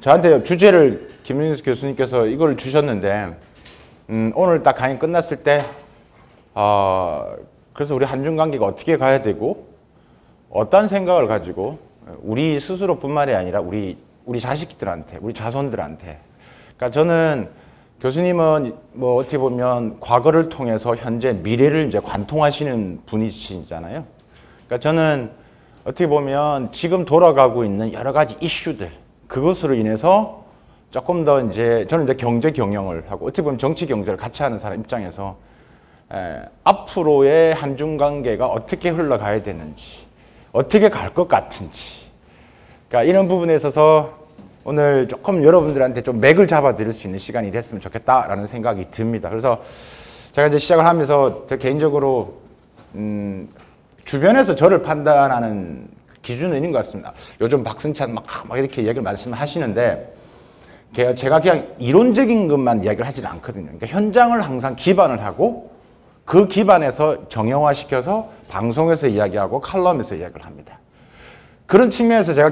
저한테 주제를 김윤수 교수님께서 이걸 주셨는데 오늘 딱 강의 끝났을 때 그래서 우리 한중 관계가 어떻게 가야 되고 어떤 생각을 가지고 우리 스스로뿐만이 아니라 우리 자식들한테 우리 자손들한테 그러니까 저는 교수님은 뭐 어떻게 보면 과거를 통해서 현재 미래를 이제 관통하시는 분이시잖아요. 그러니까 저는 어떻게 보면 지금 돌아가고 있는 여러 가지 이슈들 그것으로 인해서 조금 더 이제 저는 이제 경제 경영을 하고 어떻게 보면 정치 경제를 같이 하는 사람 입장에서 앞으로의 한중 관계가 어떻게 흘러가야 되는지 어떻게 갈 것 같은지 그러니까 이런 부분에 있어서 오늘 조금 여러분들한테 좀 맥을 잡아 드릴 수 있는 시간이 됐으면 좋겠다라는 생각이 듭니다. 그래서 제가 이제 시작을 하면서 저 개인적으로 주변에서 저를 판단하는 기준은 있는 것 같습니다. 요즘 박승찬 막 이렇게 얘기를 말씀하시는데 제가 그냥 이론적인 것만 이야기를 하지는 않거든요. 그러니까 현장을 항상 기반을 하고 그 기반에서 정형화시켜서 방송에서 이야기하고 칼럼에서 이야기를 합니다. 그런 측면에서 제가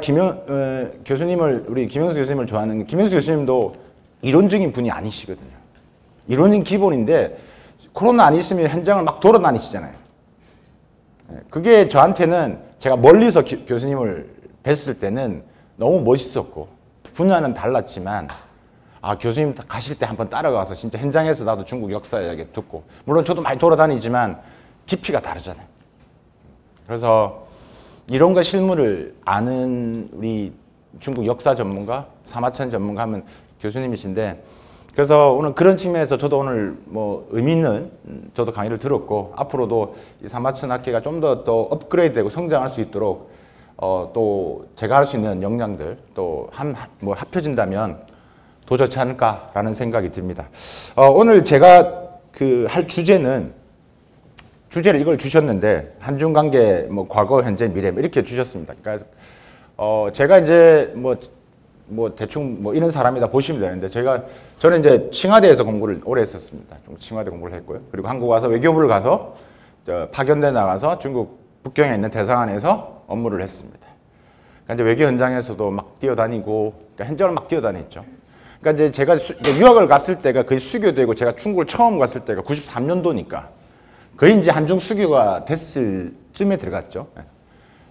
우리 김영수 교수님을 좋아하는 게 김영수 교수님도 이론적인 분이 아니시거든요. 이론은 기본인데 코로나 안 있으면 현장을 막 돌아다니시잖아요. 그게 저한테는 제가 멀리서 교수님을 뵀을 때는 너무 멋있었고 분야는 달랐지만 교수님 가실 때 한번 따라가서 진짜 현장에서 나도 중국 역사 이야기 듣고 물론 저도 많이 돌아다니지만 깊이가 다르잖아요. 그래서 이론과 실무를 아는 우리 중국 역사 전문가, 사마천 전문가 하면 교수님이신데 그래서 오늘 그런 측면에서 저도 오늘 뭐 의미 있는 저도 강의를 들었고 앞으로도 이 사마천 학회가 좀 더 또 업그레이드되고 성장할 수 있도록 또 제가 할 수 있는 역량들 또 뭐 합쳐진다면 더 좋지 않을까라는 생각이 듭니다. 오늘 제가 할 주제를 이걸 주셨는데 한중 관계 뭐 과거 현재 미래 이렇게 주셨습니다. 그러니까 제가 이제 뭐 대충 뭐 이런 사람이다 보시면 되는데 저는 이제 칭화대에서 공부를 오래 했었습니다. 칭화대 공부를 했고요. 그리고 한국 와서 외교부를 가서 파견대 나가서 중국 북경에 있는 대사관에서 업무를 했습니다. 그러니까 이제 외교 현장에서도 막 뛰어다니고 그러니까 현장을 막 뛰어다녔죠. 그러니까 이제 제가 유학을 갔을 때가 거의 수교되고 제가 중국을 처음 갔을 때가 93년도니까 거의 이제 한중 수교가 됐을 쯤에 들어갔죠.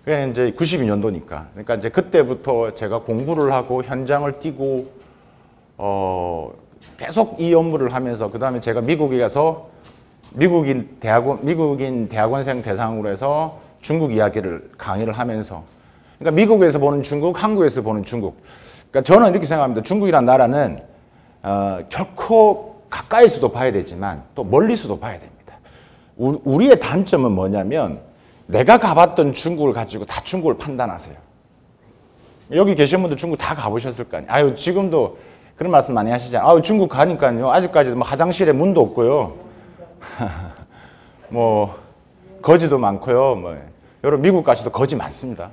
그게 이제 92년도니까. 그러니까 이제 그때부터 제가 공부를 하고 현장을 뛰고, 계속 이 업무를 하면서, 그 다음에 제가 미국에 가서 미국인 대학원생 대상으로 해서 중국 이야기를 강의를 하면서, 그러니까 미국에서 보는 중국, 한국에서 보는 중국. 그러니까 저는 이렇게 생각합니다. 중국이란 나라는, 결코 가까이서도 봐야 되지만 또 멀리서도 봐야 됩니다. 우리의 단점은 뭐냐면 내가 가봤던 중국을 가지고 다 중국을 판단하세요. 여기 계신 분들 중국 다 가보셨을 거 아니에요. 지금도 그런 말씀 많이 하시잖아요. 중국 가니까요. 아직까지 뭐 화장실에 문도 없고요. 뭐 거지도 많고요. 여러분 미국 가셔도 거지 많습니다.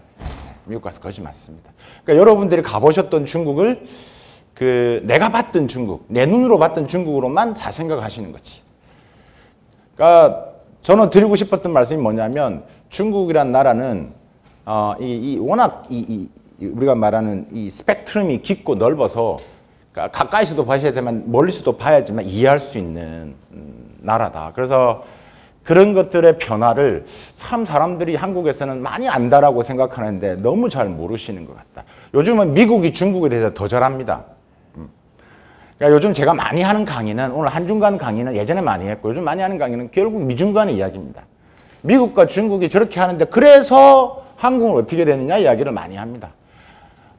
미국 가서 거지 많습니다. 그러니까 여러분들이 가보셨던 중국을 내가 봤던 중국, 내 눈으로 봤던 중국으로만 생각하시는 거지. 그러니까 저는 드리고 싶었던 말씀이 뭐냐면 중국이란 나라는 워낙 우리가 말하는 이 스펙트럼이 깊고 넓어서 그러니까 가까이서도 봐야 되지만 멀리서도 봐야지만 이해할 수 있는 나라다. 그래서 그런 것들의 변화를 참 사람들이 한국에서는 많이 안다라고 생각하는데 너무 잘 모르시는 것 같다. 요즘은 미국이 중국에 대해서 더 잘합니다. 그러니까 요즘 제가 많이 하는 강의는 오늘 한중 간 강의는 예전에 많이 했고 요즘 많이 하는 강의는 결국 미중 간의 이야기입니다. 미국과 중국이 저렇게 하는데 그래서 한국은 어떻게 되느냐 이야기를 많이 합니다.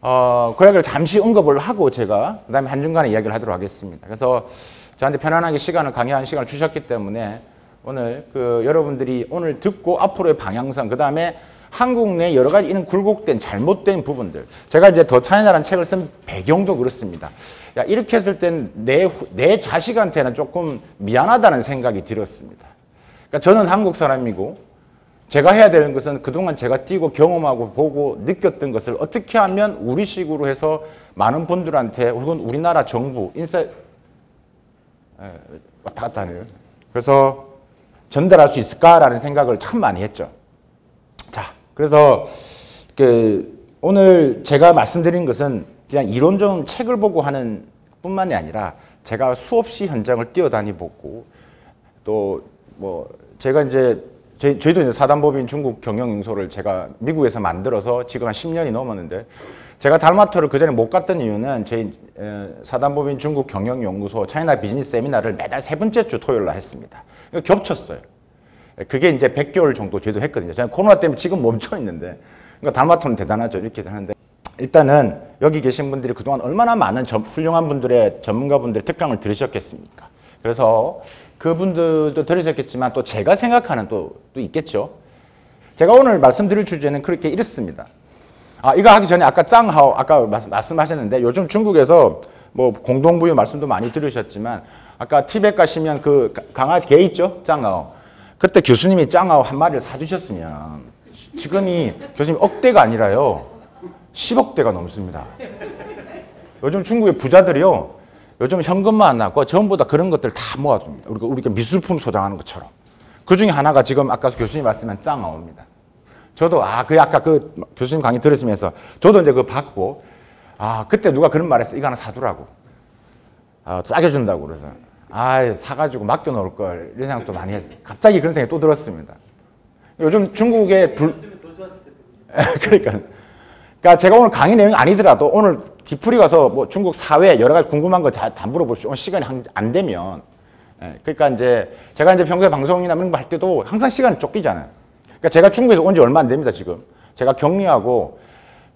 그 이야기를 잠시 언급을 하고 제가 그 다음에 한중 간의 이야기를 하도록 하겠습니다. 그래서 저한테 편안하게 강의하는 시간을 주셨기 때문에 오늘 여러분들이 오늘 듣고 앞으로의 방향성 그 다음에 한국 내 여러 가지 이런 굴곡된 잘못된 부분들 제가 이제 더 차이나라는 책을 쓴 배경도 그렇습니다. 이렇게 했을 땐 내 자식한테는 조금 미안하다는 생각이 들었습니다. 그러니까 저는 한국 사람이고 제가 해야 되는 것은 그동안 제가 뛰고 경험하고 보고 느꼈던 것을 어떻게 하면 우리식으로 해서 많은 분들한테 혹은 우리나라 정부 왔다 갔다 하네요. 그래서 전달할 수 있을까라는 생각을 참 많이 했죠. 자, 그래서 오늘 제가 말씀드린 것은 그냥 이론적인 책을 보고 하는 뿐만이 아니라 제가 수없이 현장을 뛰어다니보고 또 뭐 제가 이제 저희도 이제 사단법인 중국 경영연구소를 제가 미국에서 만들어서 지금 한 10년이 넘었는데 제가 달마토를 그 전에 못 갔던 이유는 저희 사단법인 중국 경영연구소 차이나 비즈니스 세미나를 매달 세 번째 주 토요일 날 했습니다. 겹쳤어요. 그게 이제 100개월 정도 저희도 했거든요. 저는 코로나 때문에 지금 멈춰 있는데 그러니까 달마토는 대단하죠. 이렇게 하는데 일단은 여기 계신 분들이 그동안 얼마나 많은 훌륭한 분들의 전문가분들의 특강을 들으셨겠습니까? 그래서 그분들도 들으셨겠지만 또 제가 생각하는 또 있겠죠. 제가 오늘 말씀드릴 주제는 그렇게 이렇습니다. 이거 하기 전에 아까 짱하오 아까 말씀하셨는데 요즘 중국에서 뭐 공동부유 말씀도 많이 들으셨지만 아까 티벳 가시면 그 강아지 개 있죠? 짱하오. 그때 교수님이 짱하오 한 마리를 사주셨으면 지금이 교수님 억대가 아니라요 10억대가 넘습니다. 요즘 중국의 부자들이요 요즘 현금만 안 나고 전부 다 그런 것들 다 모아둡니다. 우리가 미술품 소장하는 것처럼. 그 중에 하나가 지금 아까 교수님 말씀한 짱하오입니다. 저도 아까 그 교수님 강의 들으시면서 저도 이제 그거 받고 그때 누가 그런 말했어. 이거 하나 사두라고. 싸게 준다고 그래서 사가지고 맡겨놓을 걸 이런 생각도 많이 했어요. 갑자기 그런 생각이 또 들었습니다. 요즘 중국의 그러니까 제가 오늘 강의 내용이 아니더라도 오늘 디프리 가서 뭐 중국 사회 여러 가지 궁금한 거 다 물어보십시오. 오늘 시간이 안 되면. 그러니까 이제 제가 이제 평소에 방송이나 이런 거 할 때도 항상 시간이 쫓기잖아요. 그러니까 제가 중국에서 온 지 얼마 안 됩니다, 지금. 제가 격리하고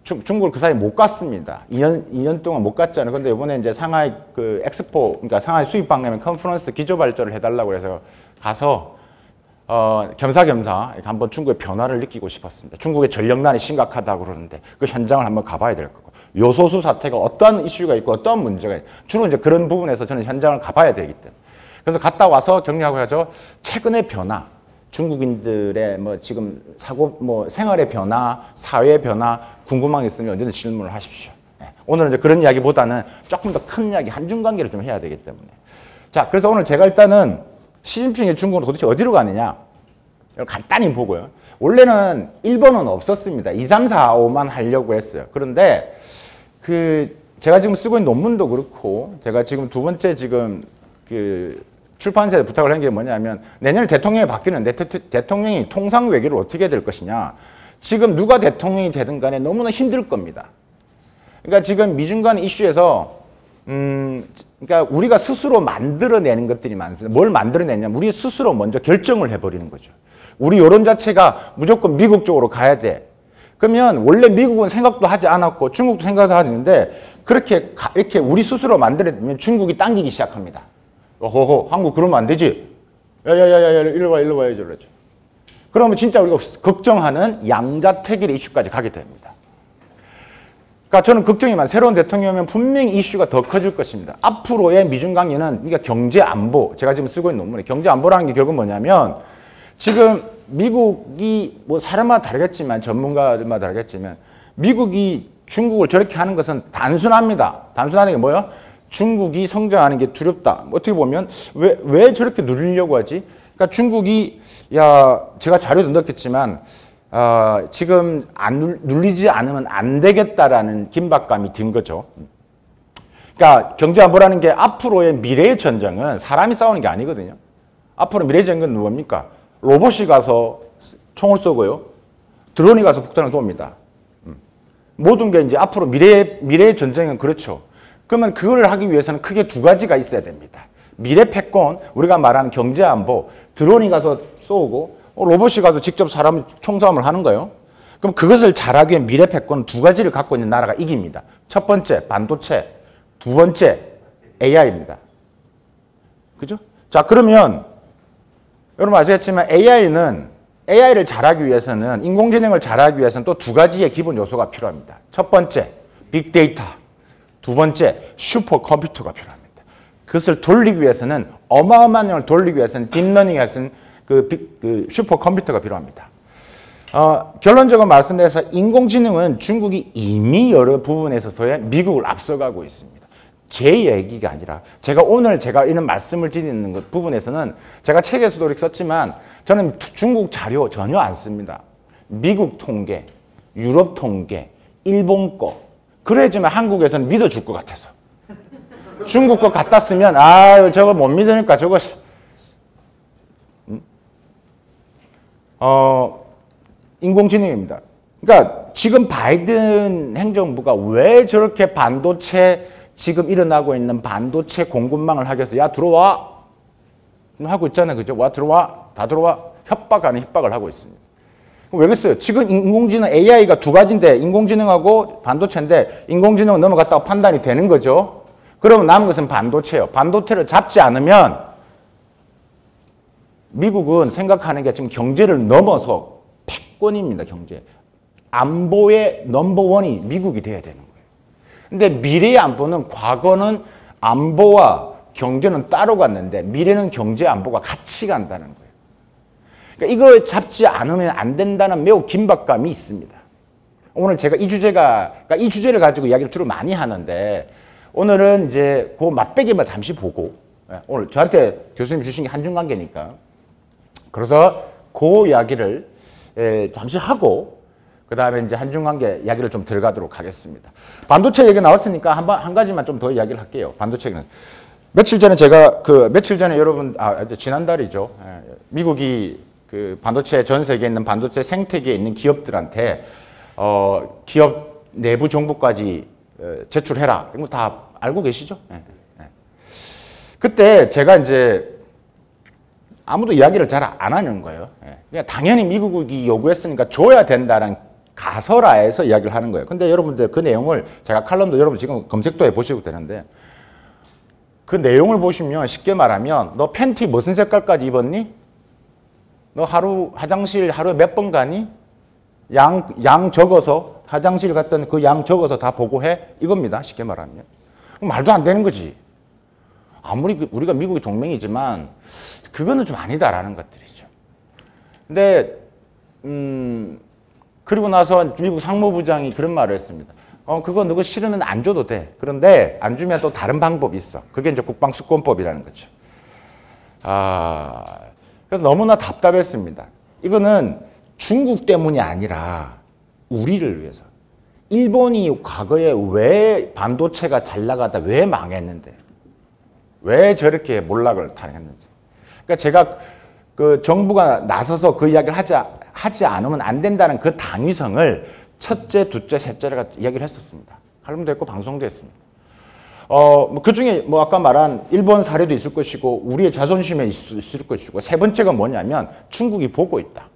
중국을 그 사이에 못 갔습니다. 2년 동안 못 갔잖아요. 근데 이번에 이제 상하이 그 엑스포, 그러니까 상하이 수입박람회 컨퍼런스 기조발전을 해달라고 해서 가서 겸사겸사 한번 중국의 변화를 느끼고 싶었습니다. 중국의 전력난이 심각하다고 그러는데 그 현장을 한번 가봐야 될 거고 요소수 사태가 어떠한 이슈가 있고 어떠한 문제가 있고 주로 이제 그런 부분에서 저는 현장을 가봐야 되기 때문에 그래서 갔다 와서 격리하고 해서 최근의 변화 중국인들의 뭐 지금 생활의 변화, 사회의 변화 궁금한 게 있으면 언제든 질문을 하십시오. 오늘은 이제 그런 이야기보다는 조금 더 큰 이야기 한중 관계를 좀 해야 되기 때문에 자 그래서 오늘 제가 일단은 시진핑이 중국으로 도대체 어디로 가느냐 이걸 간단히 보고요. 원래는 1번은 없었습니다. 2, 3, 4, 5만 하려고 했어요. 그런데 제가 지금 쓰고 있는 논문도 그렇고 제가 지금 두 번째 지금 출판사에 부탁을 한 게 뭐냐면 내년에 대통령이 바뀌는데 대통령이 통상 외교를 어떻게 될 것이냐. 지금 누가 대통령이 되든 간에 너무나 힘들 겁니다. 그러니까 지금 미중 간 이슈에서 그러니까 우리가 스스로 만들어내는 것들이 많습니다. 뭘 만들어내냐면 우리 스스로 먼저 결정을 해버리는 거죠. 우리 여론 자체가 무조건 미국 쪽으로 가야 돼. 그러면 원래 미국은 생각도 하지 않았고 중국도 생각도 하지 않는데 이렇게 우리 스스로 만들어내면 중국이 당기기 시작합니다. 어허허 한국 그러면 안 되지. 야야야야 일로 와 이러죠. 그러면 진짜 우리가 걱정하는 양자택일의 이슈까지 가게 됩니다. 그러니까 저는 걱정이 많아요. 새로운 대통령이 오면 분명히 이슈가 더 커질 것입니다. 앞으로의 미중 관계는 그러니까 경제 안보, 제가 지금 쓰고 있는 논문에 경제 안보라는 게 결국 뭐냐면 지금 미국이 뭐 사람마다 다르겠지만 전문가들마다 다르겠지만 미국이 중국을 저렇게 하는 것은 단순합니다. 단순하는 게 뭐예요? 중국이 성장하는 게 두렵다. 어떻게 보면 왜 저렇게 누리려고 하지? 그러니까 중국이 제가 자료도 넣었겠지만 지금 눌리지 않으면 안 되겠다라는 긴박감이 든 거죠. 그러니까 경제안보라는 게 앞으로의 미래의 전쟁은 사람이 싸우는 게 아니거든요. 앞으로 미래의 전쟁은 뭡니까? 로봇이 가서 총을 쏘고요. 드론이 가서 폭탄을 쏩니다. 모든 게 이제 앞으로 미래의 전쟁은 그렇죠. 그러면 그걸 하기 위해서는 크게 두 가지가 있어야 됩니다. 미래 패권, 우리가 말하는 경제안보, 드론이 가서 쏘고 로봇이 가서 직접 사람 총싸움을 하는 거예요. 그럼 그것을 잘하기 위해 미래 패권 두 가지를 갖고 있는 나라가 이깁니다. 첫 번째 반도체, 두 번째 AI입니다. 그죠? 자 그러면 여러분 아시겠지만 AI를 잘하기 위해서는 인공지능을 잘하기 위해서는 또 두 가지의 기본 요소가 필요합니다. 첫 번째 빅데이터, 두 번째 슈퍼컴퓨터가 필요합니다. 그것을 돌리기 위해서는 어마어마한 양을 돌리기 위해서는 딥러닝에 해서는 그 슈퍼컴퓨터가 필요합니다. 결론적으로 말씀드려서 인공지능은 중국이 이미 여러 부분에 있어서의 미국을 앞서가고 있습니다. 제 얘기가 아니라 제가 이런 말씀을 드리는 것 부분에서는 제가 책에서도 이렇게 썼지만 저는 중국 자료 전혀 안 씁니다. 미국 통계, 유럽 통계, 일본 거 그래야지만 한국에서는 믿어줄 것 같아서. 중국 거 갖다 쓰면 아 저거 못 믿으니까 저거 인공지능입니다. 그러니까 지금 바이든 행정부가 왜 저렇게 반도체 지금 일어나고 있는 반도체 공급망을 하기 위해서 야 들어와 하고 있잖아요. 그죠? 와 들어와 다 들어와 협박하는 협박을 하고 있습니다. 왜 그랬어요? 지금 인공지능 AI가 두 가지인데 인공지능하고 반도체인데 인공지능은 넘어갔다고 판단이 되는 거죠. 그러면 남은 것은 반도체예요. 반도체를 잡지 않으면 미국은 생각하는 게 지금 경제를 넘어서 패권입니다. 경제. 안보의 넘버원이 미국이 돼야 되는 거예요. 근데 미래의 안보는 과거는 안보와 경제는 따로 갔는데 미래는 경제 안보가 같이 간다는 거예요. 그러니까 이거 잡지 않으면 안 된다는 매우 긴박감이 있습니다. 오늘 제가 이 주제를 가지고 이야기를 주로 많이 하는데 오늘은 이제 그 맛배기만 잠시 보고 오늘 저한테 교수님 주신 게 한중관계니까 그래서 그 이야기를 잠시 하고 그 다음에 이제 한중관계 이야기를 좀 들어가도록 하겠습니다. 반도체 얘기 나왔으니까 한 가지만 좀 더 이야기를 할게요. 반도체는 며칠 전에 제가 며칠 전에 여러분 지난달이죠. 미국이 그 반도체 전 세계에 있는 반도체 생태계에 있는 기업들한테 기업 내부 정보까지 제출해라. 이런 거 다 알고 계시죠? 그때 제가 이제 아무도 이야기를 잘 안 하는 거예요. 그냥 당연히 미국이 요구했으니까 줘야 된다는 가설하에서 이야기를 하는 거예요. 근데 여러분들 그 내용을 제가 칼럼도 여러분 지금 검색도 해보시고 되는데 그 내용을 보시면 쉽게 말하면 너 팬티 무슨 색깔까지 입었니? 너 화장실 하루에 몇 번 가니? 양 적어서 화장실 갔던 그 양 적어서 다 보고해? 이겁니다. 쉽게 말하면. 말도 안 되는 거지. 아무리 우리가 미국이 동맹이지만 그거는 좀 아니다라는 것들이죠. 근데 그리고 나서 미국 상무부장이 그런 말을 했습니다. 그거 너가 싫으면 안 줘도 돼. 그런데 안 주면 또 다른 방법이 있어. 그게 이제 국방수권법이라는 거죠. 그래서 너무나 답답했습니다. 이거는 중국 때문이 아니라 우리를 위해서. 일본이 과거에 왜 반도체가 잘 나가다 왜 망했는데 왜 저렇게 몰락을 당했는지. 그러니까 제가 그 정부가 나서서 그 이야기를 하지 않으면 안 된다는 그 당위성을 첫째, 둘째, 셋째가 이야기를 했었습니다. 칼럼도 했고 방송도 했습니다. 그 중에 뭐 아까 말한 일본 사례도 있을 것이고 우리의 자존심에 있을 것이고 세 번째가 뭐냐면 중국이 보고 있다.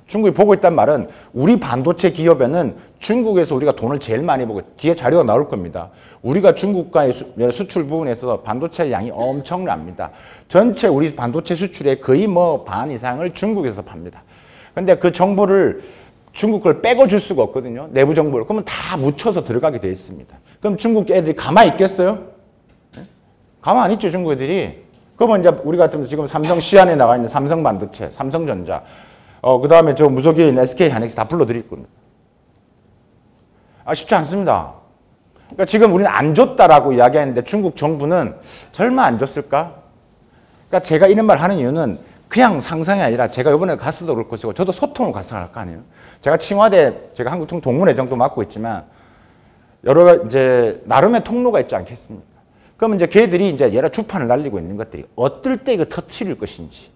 중국이 보고 있다는 말은 우리 반도체 기업에는 중국에서 우리가 돈을 제일 많이 보고 뒤에 자료가 나올 겁니다. 우리가 중국과의 수출 부분에 있어서 반도체 양이 엄청납니다. 전체 우리 반도체 수출의 거의 뭐 반 이상을 중국에서 팝니다. 근데 그 정보를 중국 걸 빼고 줄 수가 없거든요. 내부 정보를. 그러면 다 묻혀서 들어가게 돼 있습니다. 그럼 중국 애들이 가만히 있겠어요? 가만히 안 있죠, 중국 애들이. 그러면 이제 우리 같으면 지금 삼성 시안에 나가 있는 삼성 반도체, 삼성전자, 그 다음에 저 무속에 있는 SK 하이닉스 다 불러드릴 겁니다. 쉽지 않습니다. 그러니까 지금 우리는 안 줬다라고 이야기하는데 중국 정부는 설마 안 줬을까? 그러니까 제가 이런 말 하는 이유는 그냥 상상이 아니라 제가 이번에 갔어도 그럴 것이고 저도 소통을 가서 할 거 아니에요. 제가 칭화대, 제가 한국동문회장도 맡고 있지만 여러 이제 나름의 통로가 있지 않겠습니까? 그러면 이제 걔들이 이제 여러 주판을 날리고 있는 것들이 어떨 때 이거 터트릴 것인지.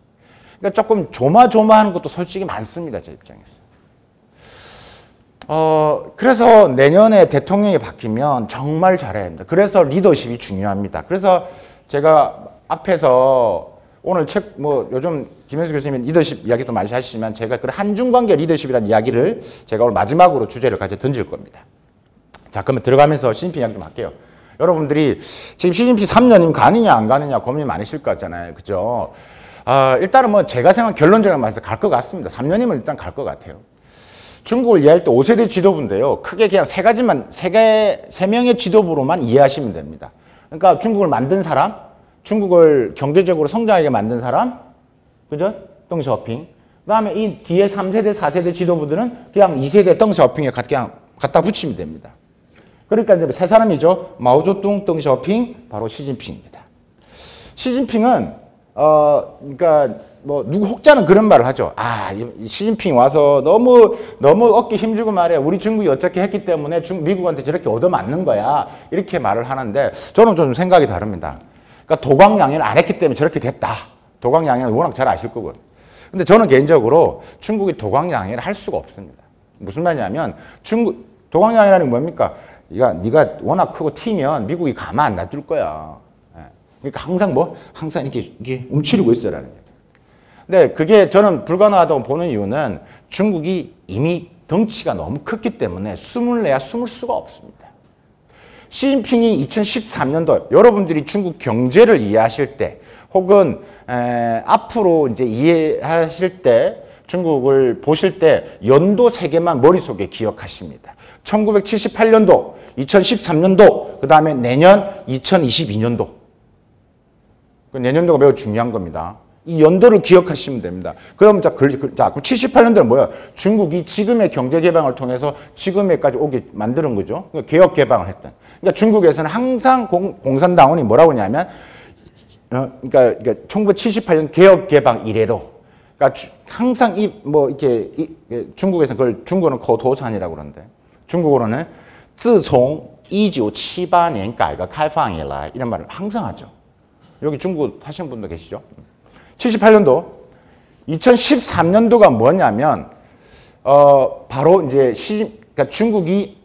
그러니까 조금 조마조마하는 것도 솔직히 많습니다. 제 입장에서. 그래서 내년에 대통령이 바뀌면 정말 잘해야 합니다. 그래서 리더십이 중요합니다. 그래서 제가 앞에서 오늘 책, 요즘 김현수 교수님이 리더십 이야기도 많이 하시지만 제가 그 한중관계 리더십이라는 이야기를 제가 오늘 마지막으로 주제를 가져 던질 겁니다. 자, 그러면 들어가면서 시진핑 이야기 좀 할게요. 여러분들이 지금 시진핑 3년이면 가느냐 안 가느냐 고민이 많으실 것 같잖아요. 그죠? 일단은 제가 생각한 결론적인 말에서 갈 것 같습니다. 3년이면 일단 갈 것 같아요. 중국을 이해할 때 5세대 지도부인데요. 크게 그냥 세 명의 지도부로만 이해하시면 됩니다. 그러니까 중국을 만든 사람, 중국을 경제적으로 성장하게 만든 사람, 그죠? 덩샤오핑. 그 다음에 이 뒤에 3세대, 4세대 지도부들은 그냥 2세대 덩샤오핑에 그냥 갖다 붙이면 됩니다. 그러니까 이제 세 사람이죠. 마오쩌둥, 덩샤오핑, 바로 시진핑입니다. 시진핑은 그러니까 뭐 누구 혹자는 그런 말을 하죠. 아, 시진핑 와서 너무 어깨 힘주고 말이야. 우리 중국이 어떻게 했기 때문에 미국한테 저렇게 얻어맞는 거야. 이렇게 말을 하는데 저는 좀 생각이 다릅니다. 그러니까 도광양해를 안 했기 때문에 저렇게 됐다. 도광양해는 워낙 잘 아실 거고. 근데 저는 개인적으로 중국이 도광양해를 할 수가 없습니다. 무슨 말이냐면 도광양해라는 게 뭡니까? 네가 워낙 크고 튀면 미국이 가만 안 놔둘 거야. 그러니까 항상 이렇게 움츠리고 있어라는 거예요. 근데 그게 저는 불가능하다고 보는 이유는 중국이 이미 덩치가 너무 컸기 때문에 숨을 내야 숨을 수가 없습니다. 시진핑이 2013년도 여러분들이 중국 경제를 이해하실 때 혹은 앞으로 이제 이해하실 때 중국을 보실 때 연도 3개만 머릿속에 기억하십니다. 1978년도, 2013년도, 그 다음에 내년 2022년도. 그 내년도가 매우 중요한 겁니다. 이 연도를 기억하시면 됩니다. 그럼 그럼 78년도는 뭐야? 중국이 지금의 경제 개방을 통해서 지금에까지 오게 만드는 거죠. 개혁 개방을 했던. 그러니까 중국에서는 항상 공산당원이 뭐라고 하냐면, 그러니까 1978년 개혁 개방 이래로, 그러니까 항상 중국에서 그걸 중국어는 거도산이라고 그러는데, 중국어로는 自从1978년 改革开放以来 이런 말을 항상 하죠. 여기 중국어 하시는 분도 계시죠? 78년도, 2013년도가 뭐냐면, 바로 이제 그러니까 중국이,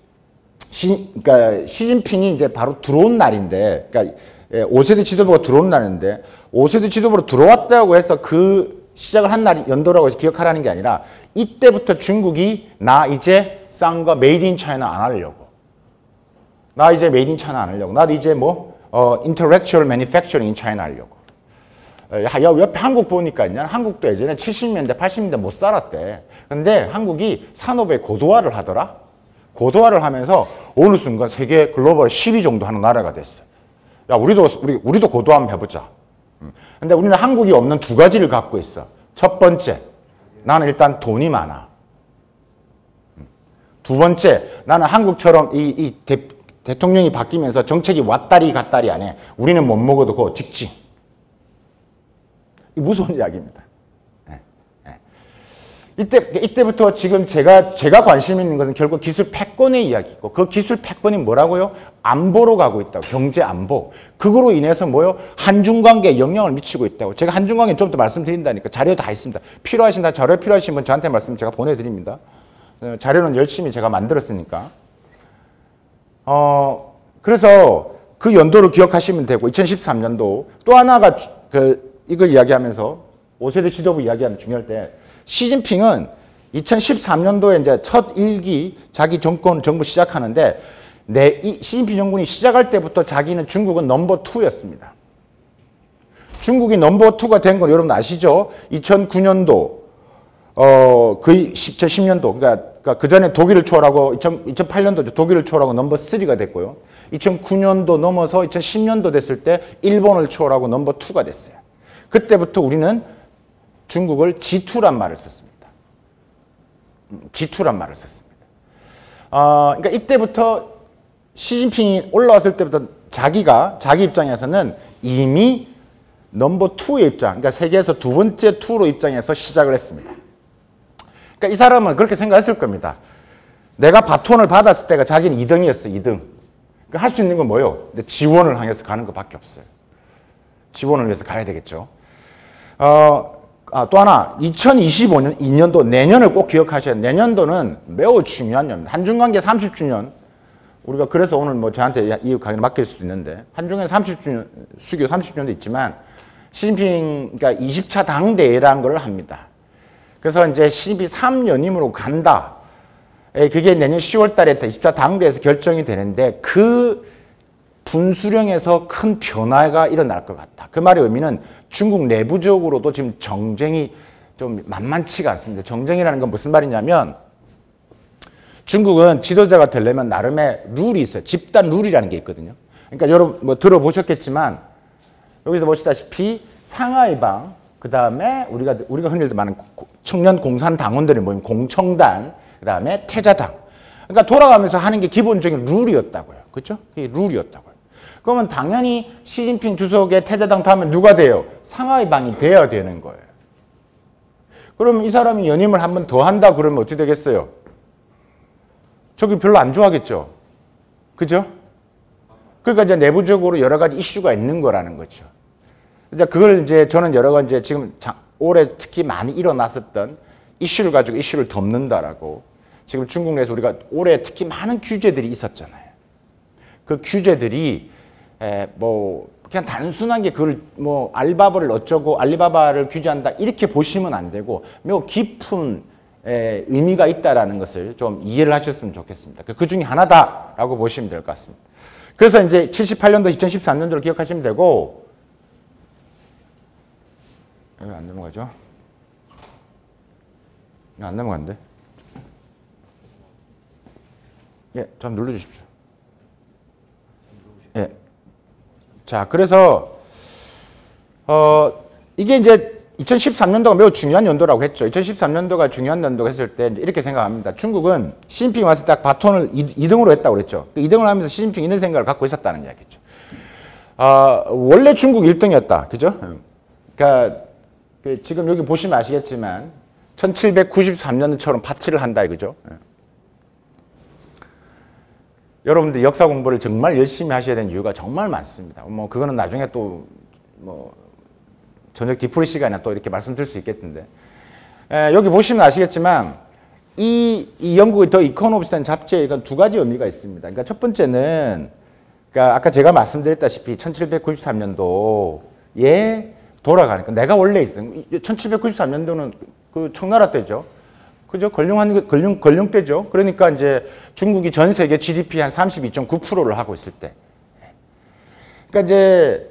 그러니까 시진핑이 이제 바로 들어온 날인데, 그러니까 5세대 지도부가 들어온 날인데, 5세대 지도부로 들어왔다고 해서 그 시작을 한 날이 연도라고 해서 기억하라는 게 아니라, 이때부터 중국이 나 이제 싼 거 메이드 인 차이나 안 하려고. 나 이제 메이드 인 차이나 안 하려고. 나도 이제 intellectual manufacturing in China 하려고. 옆에 한국 보니까 한국도 예전에 70년대, 80년대 못 살았대. 근데 한국이 산업의 고도화를 하더라. 고도화를 하면서 어느 순간 세계 글로벌 10위 정도 하는 나라가 됐어. 야, 우리도 고도화 한번 해보자. 근데 우리는 한국이 없는 2가지를 갖고 있어. 첫 번째, 나는 일단 돈이 많아. 두 번째, 나는 한국처럼 대통령이 바뀌면서 정책이 왔다리 갔다리 안 해. 우리는 못 먹어도 그거 직진. 무서운 이야기입니다. 이때부터 지금 제가 관심 있는 것은 결국 기술 패권의 이야기고, 그 기술 패권이 뭐라고요? 안보로 가고 있다고. 경제 안보. 그거로 인해서 한중 관계에 영향을 미치고 있다고. 제가 한중 관계 좀 더 말씀드린다니까. 자료 다 있습니다. 자료 필요하신 분 저한테 말씀 제가 보내드립니다. 자료는 열심히 제가 만들었으니까. 그래서 그 연도를 기억하시면 되고, 2013년도 또 하나가 이걸 이야기하면서 5세대 지도부 이야기하는 중요할 때, 시진핑은 2013년도에 이제 첫 1기 자기 정부 시작하는데, 시진핑 정권이 시작할 때부터 자기는 중국은 넘버 2였습니다. 중국이 넘버 2가 된 건 여러분 아시죠? 2009년도, 거의 2010년도, 그러니까 그 전에 독일을 초월하고 2008년도 독일을 초월하고 넘버 3가 됐고요. 2009년도 넘어서 2010년도 됐을 때 일본을 초월하고 넘버 2가 됐어요. 그때부터 우리는 중국을 G2란 말을 썼습니다. G2란 말을 썼습니다. 그러니까 이때부터 시진핑이 올라왔을 때부터 자기 입장에서는 이미 넘버 2의 입장, 그러니까 세계에서 2번째 2로 입장해서 시작을 했습니다. 그러니까 이 사람은 그렇게 생각했을 겁니다. 내가 바톤을 받았을 때가 자기는 2등이었어요. 2등. 그러니까 할 수 있는 건 뭐예요? 지원을 향해서 가는 것밖에 없어요. 지원을 위해서 가야 되겠죠. 또 하나, 2025년도 내년을 꼭 기억하셔야 돼요. 내년도는 매우 중요한 년입니다. 한중관계 30주년. 우리가 그래서 오늘 저한테 이 강의를 맡길 수도 있는데, 한중관 30주년, 수교 30주년도 있지만, 시진핑, 그러니까 20차 당대회라는 걸 합니다. 그래서 이제 시진핑 3연임으로 간다. 그게 내년 10월 달에 20차 당대회에서 결정이 되는데, 그 분수령에서 큰 변화가 일어날 것 같다. 그 말의 의미는 중국 내부적으로도 지금 정쟁이 좀 만만치가 않습니다. 정쟁이라는 건 무슨 말이냐면, 중국은 지도자가 되려면 나름의 룰이 있어요. 집단 룰이라는 게 있거든요. 그러니까 여러분 들어보셨겠지만, 여기서 보시다시피 상하이방, 그 다음에 우리가 흔히들 말하는 청년 공산당원들이 모인 공청단, 그 다음에 태자당. 그러니까 돌아가면서 하는 게 기본적인 룰이었다고요. 그렇죠? 그게 룰이었다고요. 그러면 당연히 시진핑 주석의 태자당 다음에 누가 돼요? 상하이방이 돼야 되는 거예요. 그럼 이 사람이 연임을 한 번 더 한다 그러면 어떻게 되겠어요? 저기 별로 안 좋아하겠죠. 그죠? 그러니까 이제 내부적으로 여러 가지 이슈가 있는 거라는 거죠. 이제 그걸 이제 저는 여러 가지 이제 지금 올해 특히 많이 일어났었던 이슈를 가지고 이슈를 덮는다라고 지금 중국 내에서 우리가 올해 특히 많은 규제들이 있었잖아요. 그 규제들이 뭐 그냥 단순하게 그걸 뭐 알리바바를 어쩌고 알리바바를 규제한다 이렇게 보시면 안 되고 매우 깊은 의미가 있다라는 것을 좀 이해를 하셨으면 좋겠습니다. 그 중에 하나다라고 보시면 될 것 같습니다. 그래서 이제 78년도, 2013년도를 기억하시면 되고 왜 안 넘어가죠? 안 넘어간대. 예, 좀 눌러주십시오. 예. 자, 그래서 이게 이제 2013년도가 매우 중요한 연도라고 했죠. 2013년도가 중요한 연도가 했을 때 이렇게 생각합니다. 중국은 시진핑이 왔을 때 딱 바톤을 2등으로 했다고 그랬죠. 2등을 하면서 시진핑이 이런 생각을 갖고 있었다는 이야기죠. 원래 중국 1등이었다. 그죠? 그러니까 지금 여기 보시면 아시겠지만 1793년처럼 파티를 한다 이거죠. 여러분들 역사 공부를 정말 열심히 하셔야 되는 이유가 정말 많습니다. 뭐 그거는 나중에 또 뭐 저녁 뒤풀이 시간에 또 이렇게 말씀드릴 수 있겠는데 여기 보시면 아시겠지만 이 영국의 더 이코노미스트라는 잡지에 이건 두 가지 의미가 있습니다. 그러니까 첫 번째는 그러니까 아까 제가 말씀드렸다시피 1793년도에 돌아가니까 내가 원래 있어요. 1793년도는 그 청나라 때죠. 그죠? 걸륭 때죠. 그러니까 이제 중국이 전 세계 GDP 한 32.9%를 하고 있을 때. 그러니까 이제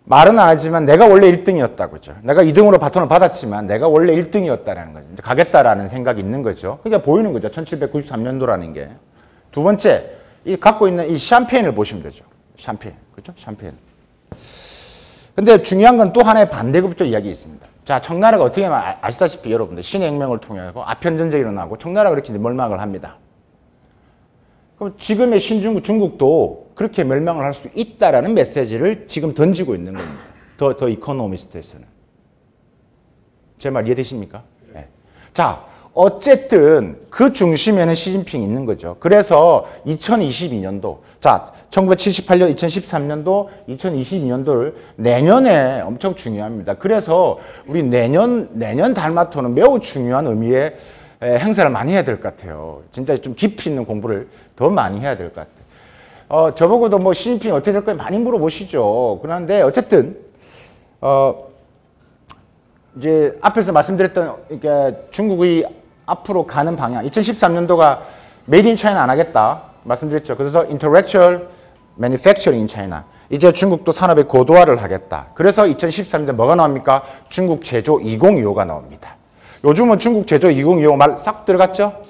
말은 안 하지만 내가 원래 1등이었다고 그죠. 내가 2등으로 바톤을 받았지만 내가 원래 1등이었다라는 거죠. 이제 가겠다라는 생각이 있는 거죠. 그러니까 보이는 거죠. 1793년도라는 게. 두 번째, 이 갖고 있는 이 샴페인을 보시면 되죠. 샴페인. 그죠? 샴페인. 근데 중요한 건 또 하나의 반대급조 이야기 있습니다. 자, 청나라가 어떻게 하면 아시다시피 여러분들 신의 혁명을 통해서 아편전쟁이 일어나고 청나라가 그렇게 멸망을 합니다. 그럼 지금의 신중국, 중국도 그렇게 멸망을 할 수 있다라는 메시지를 지금 던지고 있는 겁니다. 더 이코노미스트에서는. 제 말 이해되십니까? 네. 자, 어쨌든 그 중심에는 시진핑이 있는 거죠. 그래서 2022년도, 자, 1978년, 2013년도, 2022년도를 내년에 엄청 중요합니다. 그래서 우리 내년 달마토는 매우 중요한 의미의 행사를 많이 해야 될 것 같아요. 진짜 좀 깊이 있는 공부를 더 많이 해야 될 것 같아요. 저보고도 뭐 시진핑이 어떻게 될 거야 많이 물어보시죠. 그런데 어쨌든, 이제 앞에서 말씀드렸던, 그러니까 중국의 앞으로 가는 방향, 2013년도가 메이드 인 차이나 안 하겠다 말씀드렸죠. 그래서 intellectual manufacturing in China. 이제 중국도 산업의 고도화를 하겠다. 그래서 2013년도 뭐가 나옵니까? 중국 제조 2025가 나옵니다. 요즘은 중국 제조 2025 말 싹 들어갔죠?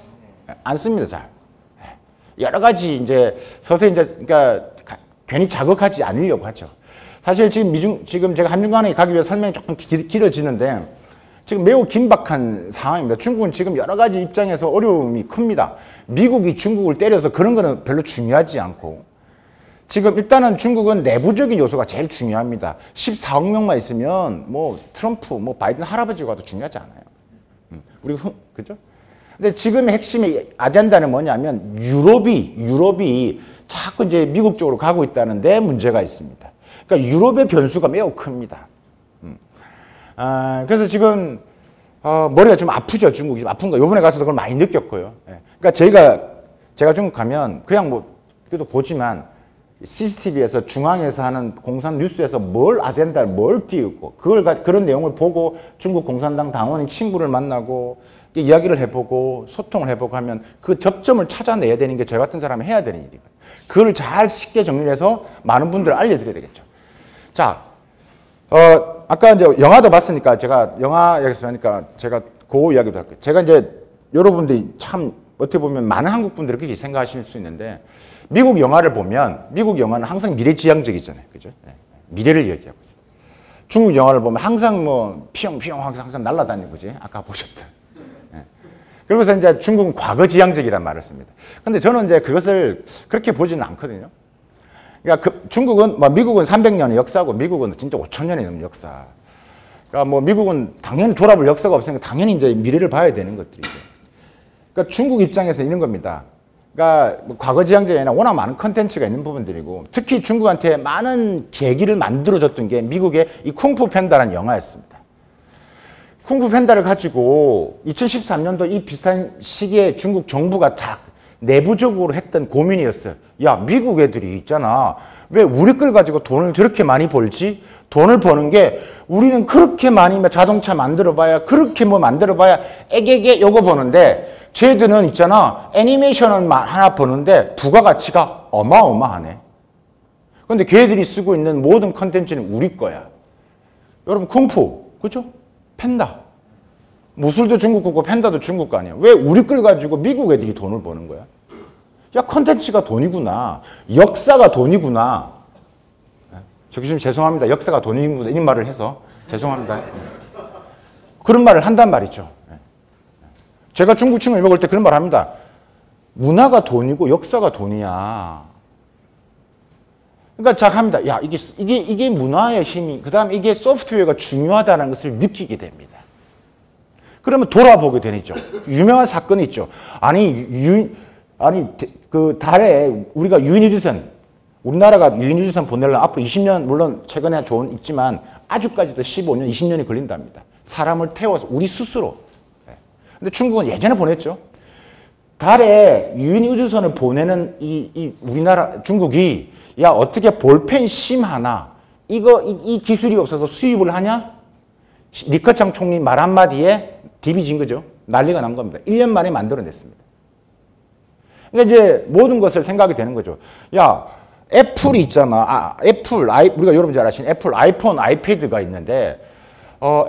안 씁니다, 잘. 여러 가지 이제 서서히 이제 그러니까 괜히 자극하지 않으려고 하죠. 사실 지금 제가 한중간에 가기 위해 설명이 조금 길어지는데 지금 매우 긴박한 상황입니다. 중국은 지금 여러 가지 입장에서 어려움이 큽니다. 미국이 중국을 때려서 그런 거는 별로 중요하지 않고 지금 일단은 중국은 내부적인 요소가 제일 중요합니다. 14억 명만 있으면 뭐 트럼프, 뭐 바이든 할아버지가 와도 중요하지 않아요. 그죠? 근데 지금의 핵심의 아젠다는 뭐냐면 유럽이 자꾸 이제 미국 쪽으로 가고 있다는 데 문제가 있습니다. 그러니까 유럽의 변수가 매우 큽니다. 그래서 지금 머리가 좀 아프죠. 중국이 좀 아픈 거. 요번에 가서도 그걸 많이 느꼈고요. 그러니까 제가 중국 가면 그냥 뭐 그래도 보지만 CCTV에서 중앙에서 하는 공산 뉴스에서 아젠다를 띄우고 그런 내용을 보고 중국 공산당 당원인 친구를 만나고 이야기를 해보고 소통을 해보고 하면 그 접점을 찾아내야 되는 게 저 같은 사람이 해야 되는 일이거든요. 그걸 잘 쉽게 정리해서 많은 분들 알려드려야 되겠죠. 자, 아까 이제 영화도 봤으니까 제가 영화 이야기에서 하니까 제가 그 이야기도 할게요. 제가 이제 여러분들이 참 어떻게 보면 많은 한국 분들이 그렇게 생각하실 수 있는데 미국 영화를 보면 미국 영화는 항상 미래지향적이잖아요. 그죠? 네. 미래를 얘기하고. 중국 영화를 보면 항상 뭐 피용피용 항상 날아다니고 그지? 아까 보셨던. 네. 그러면서 이제 중국은 과거지향적이라는 말을 씁니다. 근데 저는 이제 그것을 그렇게 보지는 않거든요. 그러니까 중국은, 미국은 300년의 역사고 미국은 진짜 5,000년이 넘는 역사. 그러니까 뭐 미국은 당연히 돌아볼 역사가 없으니까 당연히 이제 미래를 봐야 되는 것들이죠. 그러니까 중국 입장에서 이런 겁니다. 그러니까 뭐 과거 지향적에는 워낙 많은 컨텐츠가 있는 부분들이고 특히 중국한테 많은 계기를 만들어줬던 게 미국의 이 쿵푸 팬다라는 영화였습니다. 쿵푸 팬다를 가지고 2013년도 이 비슷한 시기에 중국 정부가 딱 내부적으로 했던 고민이었어요. 야, 미국 애들이 있잖아. 왜 우리 걸 가지고 돈을 저렇게 많이 벌지? 돈을 버는 게 우리는 그렇게 많이 자동차 만들어봐야 그렇게 뭐 만들어봐야 애게게 요거 버는데 쟤들은 있잖아. 애니메이션은 하나 버는데 부가가치가 어마어마하네. 근데 걔들이 쓰고 있는 모든 컨텐츠는 우리 거야. 여러분 쿵푸 그죠? 팬다. 무술도 중국 거고 팬다도 중국 거 아니야. 왜 우리 걸 가지고 미국 애들이 돈을 버는 거야? 야, 컨텐츠가 돈이구나. 역사가 돈이구나. 저 교수님 죄송합니다. 역사가 돈이구나. 이 말을 해서 죄송합니다. 그런 말을 한단 말이죠. 제가 중국 친구 먹을 때 그런 말 합니다. 문화가 돈이고 역사가 돈이야. 그러니까 자 합니다. 야, 이게 문화의 힘이, 그 다음에 이게 소프트웨어가 중요하다는 것을 느끼게 됩니다. 그러면 돌아보게 되죠. 유명한 사건이 있죠. 그 달에 우리가 유인우주선, 우리나라가 유인우주선 보내려면 앞으로 20년, 물론 최근에 있지만 아주까지도 15년, 20년이 걸린답니다. 사람을 태워서 우리 스스로. 근데 중국은 예전에 보냈죠. 달에 유인우주선을 보내는 우리나라, 중국이 야, 어떻게 볼펜 심 하나, 이 기술이 없어서 수입을 하냐? 리커창 총리 말 한마디에 디비진 거죠. 난리가 난 겁니다. 1년 만에 만들어냈습니다. 그러니까 이제 모든 것을 생각이 되는 거죠. 야, 애플이 있잖아. 우리가 여러분 잘 아시는 애플, 아이폰, 아이패드가 있는데,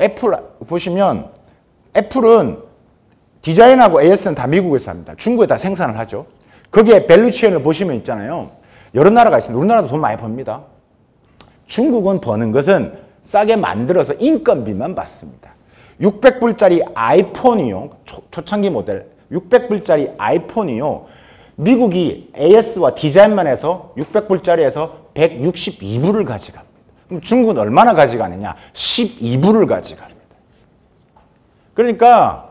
애플 보시면, 애플은 디자인하고 AS는 다 미국에서 합니다. 중국에 다 생산을 하죠. 거기에 밸류체인을 보시면 있잖아요. 여러 나라가 있습니다. 우리나라도 돈 많이 법니다. 중국은 버는 것은 싸게 만들어서 인건비만 받습니다. 600불짜리 아이폰이요. 초창기 모델 600불짜리 아이폰이요. 미국이 AS와 디자인만 해서 600불짜리에서 162불을 가져갑니다. 그럼 중국은 얼마나 가져가느냐? 12불을 가져갑니다. 그러니까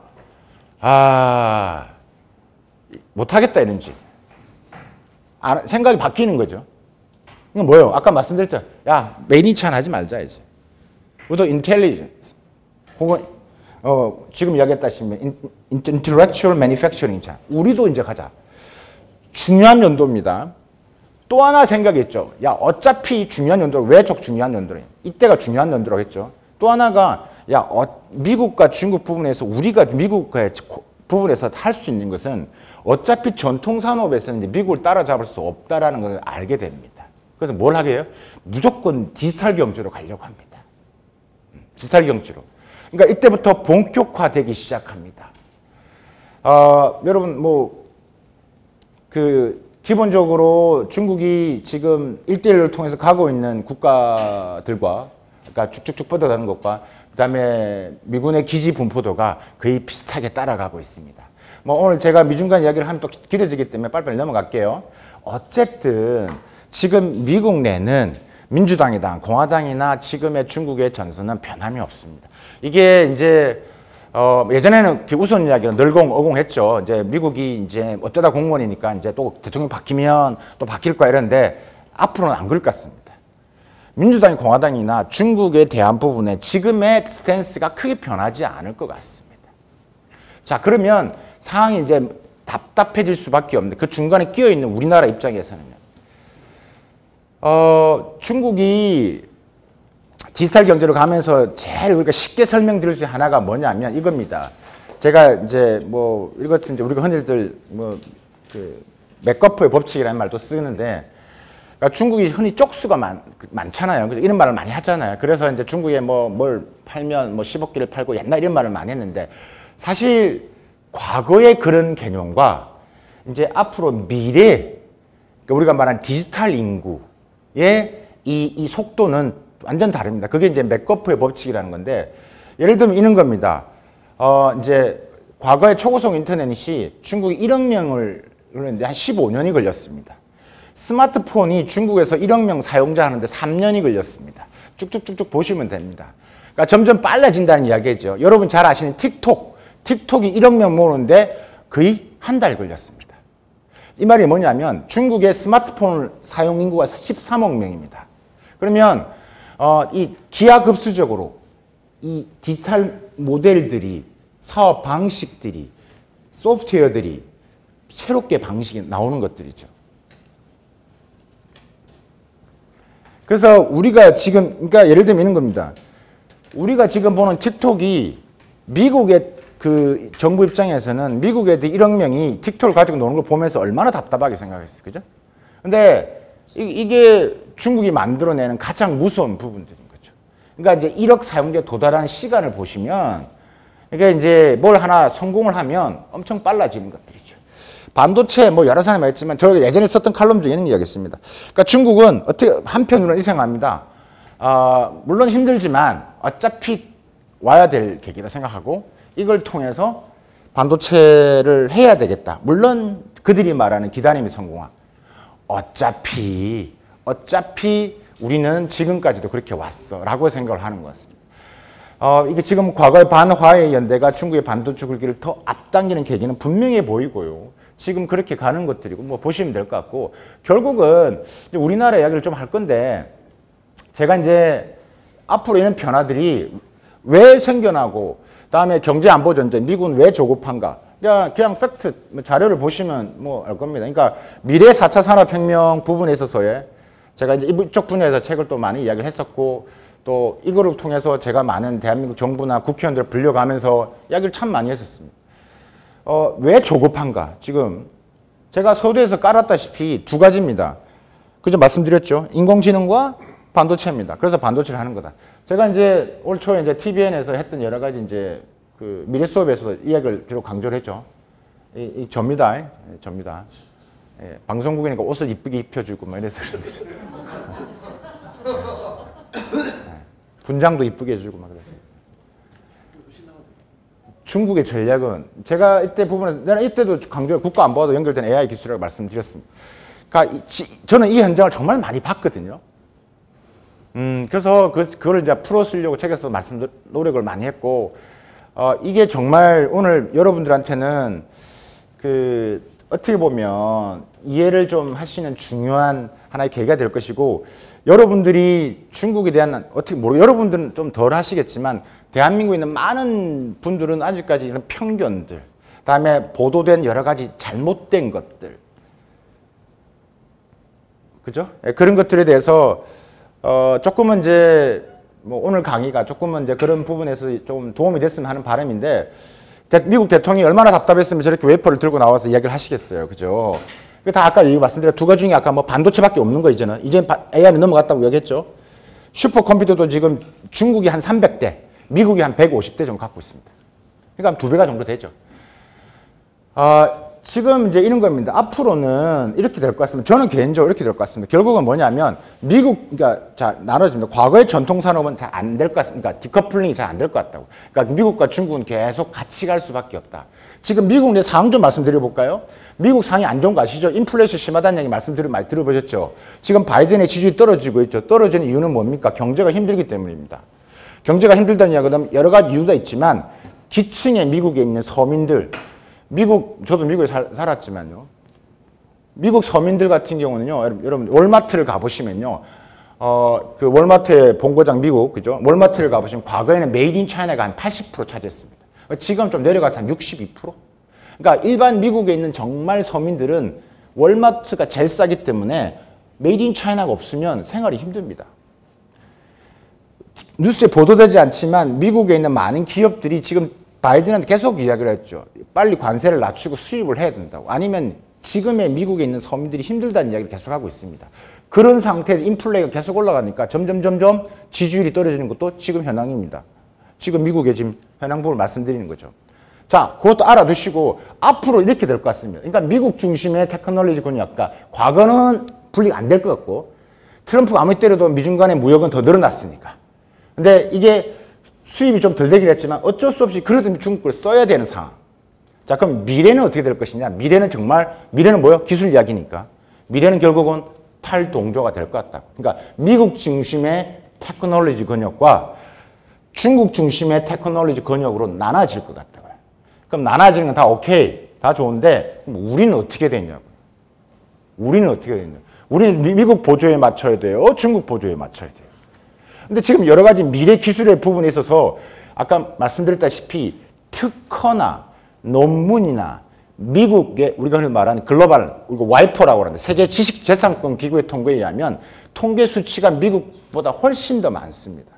못하겠다 이런 짓. 생각이 바뀌는 거죠. 이건 뭐예요? 아까 말씀드렸죠. 야, 매니찬 하지 말자 이제. 우리도 인텔리전트 혹은 지금 이야기했다시피 intellectual manufacturing 차. 우리도 이제 가자. 중요한 연도입니다. 또 하나 생각이 있죠. 야, 어차피 중요한 연도로 왜 중요한 연도래? 이때가 중요한 연도라고 했죠. 또 하나가 야, 미국과 중국 부분에서 우리가 미국과의 부분에서 할 수 있는 것은 어차피 전통 산업에서는 미국을 따라잡을 수 없다라는 걸 알게 됩니다. 그래서 뭘 하게 해요? 무조건 디지털 경제로 가려고 합니다. 디지털 경제로. 그러니까 이때부터 본격화되기 시작합니다. 여러분 기본적으로 중국이 지금 1대1을 통해서 가고 있는 국가들과 그러니까 쭉쭉쭉 뻗어가는 것과 그다음에 미군의 기지 분포도가 거의 비슷하게 따라가고 있습니다. 오늘 제가 미중간 이야기를 하면 또 길어지기 때문에 빨리빨리 넘어갈게요. 어쨌든 지금 미국 내는 민주당이나 공화당이나 지금의 중국의 전선은 변함이 없습니다. 이게 이제 예전에는 우선 이야기는 늘공어공했죠. 이제 미국이 이제 어쩌다 공무원이니까 이제 또 대통령 바뀌면 또 바뀔 거야 이러는데 앞으로는 안 그럴 것 같습니다. 민주당이 공화당이나 중국에 대한 부분에 지금의 스탠스가 크게 변하지 않을 것 같습니다. 자, 그러면 상황이 이제 답답해질 수밖에 없는데 그 중간에 끼어 있는 우리나라 입장에서는요. 중국이 디지털 경제로 가면서 제일 우리가 쉽게 설명드릴 수 있는 하나가 뭐냐면 이겁니다. 제가 이제 이것은 이제 우리가 흔히들 맥거프의 법칙이라는 말도 쓰는데 그러니까 중국이 흔히 쪽수가 많잖아요. 그래서 이런 말을 많이 하잖아요. 그래서 이제 중국에 뭘 팔면 10억 개를 팔고 옛날 이런 말을 많이 했는데 사실 과거의 그런 개념과 이제 앞으로 미래 그러니까 우리가 말하는 디지털 인구의 이 속도는 완전 다릅니다. 그게 이제 맥거프의 법칙이라는 건데 예를 들면 이런 겁니다. 이제 과거에 초고속 인터넷이 중국이 1억 명을 그런데 한 15년이 걸렸습니다. 스마트폰이 중국에서 1억 명 사용자 하는데 3년이 걸렸습니다. 쭉쭉쭉쭉 보시면 됩니다. 그러니까 점점 빨라진다는 이야기죠. 여러분 잘 아시는 틱톡. 틱톡이 1억 명 모으는데 거의 한 달 걸렸습니다. 이 말이 뭐냐면 중국의 스마트폰 사용 인구가 13억 명입니다. 그러면 이 기하급수적으로 이 디지털 모델들이 사업 방식들이 소프트웨어들이 새롭게 방식이 나오는 것들이죠. 그래서 우리가 지금 그러니까 예를 들면 이런 겁니다. 우리가 지금 보는 틱톡이 미국의 그 정부 입장에서는 미국 애들 1억 명이 틱톡을 가지고 노는 걸 보면서 얼마나 답답하게 생각했어요. 그죠? 근데 이게 중국이 만들어내는 가장 무서운 부분들인 거죠. 그러니까 이제 1억 사용자에 도달하는 시간을 보시면 이게 이제 뭘 하나 성공을 하면 엄청 빨라지는 것들이죠. 반도체 뭐 여러 사람이 말했지만 저희가 예전에 썼던 칼럼 중에 이런 이야기 있습니다. 그러니까 중국은 어떻게 한편으로는 이 생각합니다. 물론 힘들지만 어차피 와야 될 계기다 생각하고 이걸 통해서 반도체를 해야 되겠다. 물론 그들이 말하는 기다림이 성공한 어차피 우리는 지금까지도 그렇게 왔어 라고 생각을 하는 것 같습니다. 이게 지금 과거의 반화해 연대가 중국의 반도체 굴기를 더 앞당기는 계기는 분명해 보이고요. 지금 그렇게 가는 것들이고 뭐 보시면 될 것 같고 결국은 이제 우리나라 이야기를 좀 할 건데 제가 이제 앞으로 이런 변화들이 왜 생겨나고 다음에 경제 안보 전쟁, 미국은 왜 조급한가? 그냥 팩트, 자료를 보시면 뭐 알 겁니다. 그러니까 미래 4차 산업혁명 부분에 있어서의 제가 이제 이쪽 분야에서 책을 또 많이 이야기를 했었고 또 이거를 통해서 제가 많은 대한민국 정부나 국회의원들을 불려가면서 이야기를 참 많이 했었습니다. 왜 조급한가? 지금 제가 서두에서 깔았다시피 두 가지입니다. 그죠? 말씀드렸죠. 인공지능과 반도체입니다. 그래서 반도체를 하는 거다. 제가 이제 올 초에 이제 TVN에서 했던 여러 가지 이제 그 미래 수업에서 이야기를 비록 강조를 했죠. 이 접니다. 접니다. 예, 방송국이니까 옷을 이쁘게 입혀주고 막 이래서 분장도 이쁘게 해주고 막 그랬어요. 중국의 전략은 제가 이때 부분에 내가 이때도 강조 국가안보와도 연결된 AI 기술이라고 말씀드렸습니다. 그러니까 저는 이 현장을 정말 많이 봤거든요. 그래서 그걸 이제 풀어 쓰려고 책에서 노력을 많이 했고, 이게 정말 오늘 여러분들한테는 어떻게 보면 이해를 좀 하시는 중요한 하나의 계기가 될 것이고, 여러분들이 중국에 대한 여러분들은 좀 덜 하시겠지만, 대한민국에 있는 많은 분들은 아직까지 이런 편견들, 그다음에 보도된 여러 가지 잘못된 것들, 그죠? 그런 것들에 대해서 조금은 이제 뭐 오늘 강의가 조금은 이제 그런 부분에서 좀 도움이 됐으면 하는 바람인데 미국 대통령이 얼마나 답답했으면 저렇게 웨이퍼를 들고 나와서 이야기를 하시겠어요, 그죠? 다 아까 얘기 말씀드린 두 가지 중에 아까 뭐 반도체밖에 없는 거 이제는 이제 AI는 넘어갔다고 얘기했죠. 슈퍼컴퓨터도 지금 중국이 한 300대, 미국이 한 150대 정도 갖고 있습니다. 그러니까 2배가 정도 되죠. 지금 이제 이런 겁니다. 앞으로는 이렇게 될 것 같습니다. 저는 개인적으로 이렇게 될 것 같습니다. 결국은 뭐냐면 그러니까 자 나눠집니다. 과거의 전통 산업은 잘 안 될 것 같습니다. 그러니까 디커플링이 잘 안 될 것 같다고. 그러니까 미국과 중국은 계속 같이 갈 수밖에 없다. 지금 미국 내 상황 좀 말씀드려볼까요? 미국 상황이 안 좋은 거 아시죠? 인플레이션 심하다는 얘기 많이 들어보셨죠? 지금 바이든의 지지율이 떨어지고 있죠. 떨어지는 이유는 뭡니까? 경제가 힘들기 때문입니다. 경제가 힘들다는 이야기는 여러 가지 이유가 있지만 기층에 미국에 있는 서민들, 저도 미국에 살았지만요. 미국 서민들 같은 경우는요, 여러분, 월마트를 가보시면요, 그 월마트의 본고장 미국, 그죠? 월마트를 가보시면 과거에는 메이드 인 차이나가 한 80% 차지했습니다. 지금 좀 내려가서 한 62%? 그러니까 일반 미국에 있는 정말 서민들은 월마트가 제일 싸기 때문에 메이드 인 차이나가 없으면 생활이 힘듭니다. 뉴스에 보도되지 않지만 미국에 있는 많은 기업들이 지금 바이든한테 계속 이야기를 했죠. 빨리 관세를 낮추고 수입을 해야 된다고. 아니면 지금의 미국에 있는 서민들이 힘들다는 이야기를 계속하고 있습니다. 그런 상태에서 인플레이가 계속 올라가니까 점점 지지율이 떨어지는 것도 지금 현황입니다. 지금 미국의 지금 현황부를 말씀드리는 거죠. 자, 그것도 알아두시고 앞으로 이렇게 될 것 같습니다. 그러니까 미국 중심의 테크놀로지 권역과 과거는 분리가 안 될 것 같고 트럼프가 아무리 때려도 미중 간의 무역은 더 늘어났으니까. 근데 이게 수입이 좀 덜 되긴 했지만 어쩔 수 없이 그래도 중국을 써야 되는 상황. 자, 그럼 미래는 어떻게 될 것이냐? 미래는 뭐요? 기술 이야기니까. 미래는 결국은 탈동조가 될 것 같다. 그러니까 미국 중심의 테크놀로지 권역과 중국 중심의 테크놀로지 권역으로 나눠질 것 같다고요. 그럼 나눠지는 건 다 오케이, 다 좋은데 그럼 우리는 어떻게 되냐고요. 우리는 어떻게 되냐. 우리는 미국 보조에 맞춰야 돼요. 중국 보조에 맞춰야 돼요. 근데 지금 여러 가지 미래 기술의 부분에 있어서 아까 말씀드렸다시피 특허나 논문이나 미국의 우리가 흔히 말하는 글로벌 와이퍼라고 하는데 세계 지식재산권 기구의 통계에 의하면 통계 수치가 미국보다 훨씬 더 많습니다.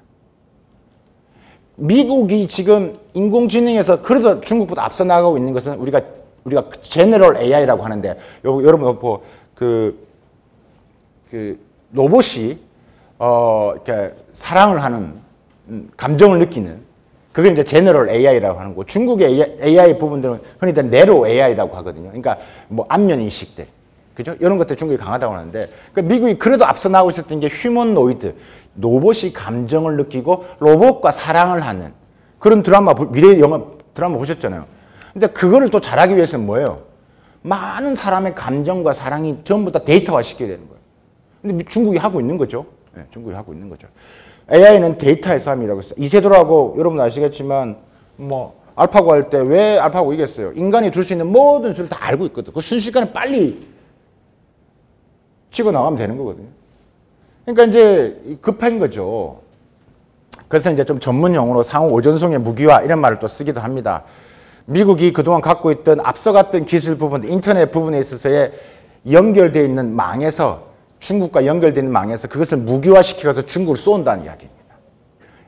미국이 지금 인공지능에서 그래도 중국보다 앞서 나가고 있는 것은 우리가 제너럴 AI라고 하는데 여러분 그 로봇이 이렇게 사랑을 하는 감정을 느끼는 그게 이제 제너럴 AI라고 하는 거고 중국의 AI 부분들은 흔히들 내로 AI라고 하거든요. 그러니까 뭐 안면 인식들, 그죠? 이런 것들 중국이 강하다고 하는데 그러니까 미국이 그래도 앞서 나가고 있었던 게 휴머노이드, 로봇이 감정을 느끼고 로봇과 사랑을 하는 그런 드라마, 미래 영화 드라마 보셨잖아요. 근데 그거를 또 잘하기 위해서는 뭐예요? 많은 사람의 감정과 사랑이 전부 다 데이터화 시켜야 되는 거예요. 근데 중국이 하고 있는 거죠. 네, 중국이 하고 있는 거죠. AI는 데이터의 싸움이라고 했어요. 이세돌하고 여러분 아시겠지만 뭐 알파고 할 때 왜 알파고 이겼어요? 인간이 둘 수 있는 모든 수를 다 알고 있거든. 그 순식간에 빨리 치고 나가면 되는 거거든요. 그러니까 이제 급한 거죠. 그래서 이제 좀 전문 용어로 상호 오전송의 무기화 이런 말을 또 쓰기도 합니다. 미국이 그동안 갖고 있던 앞서갔던 기술 부분, 인터넷 부분에 있어서의 연결되어 있는 망에서 중국과 연결되는 망에서 그것을 무기화시켜서 중국을 쏜다는 이야기입니다.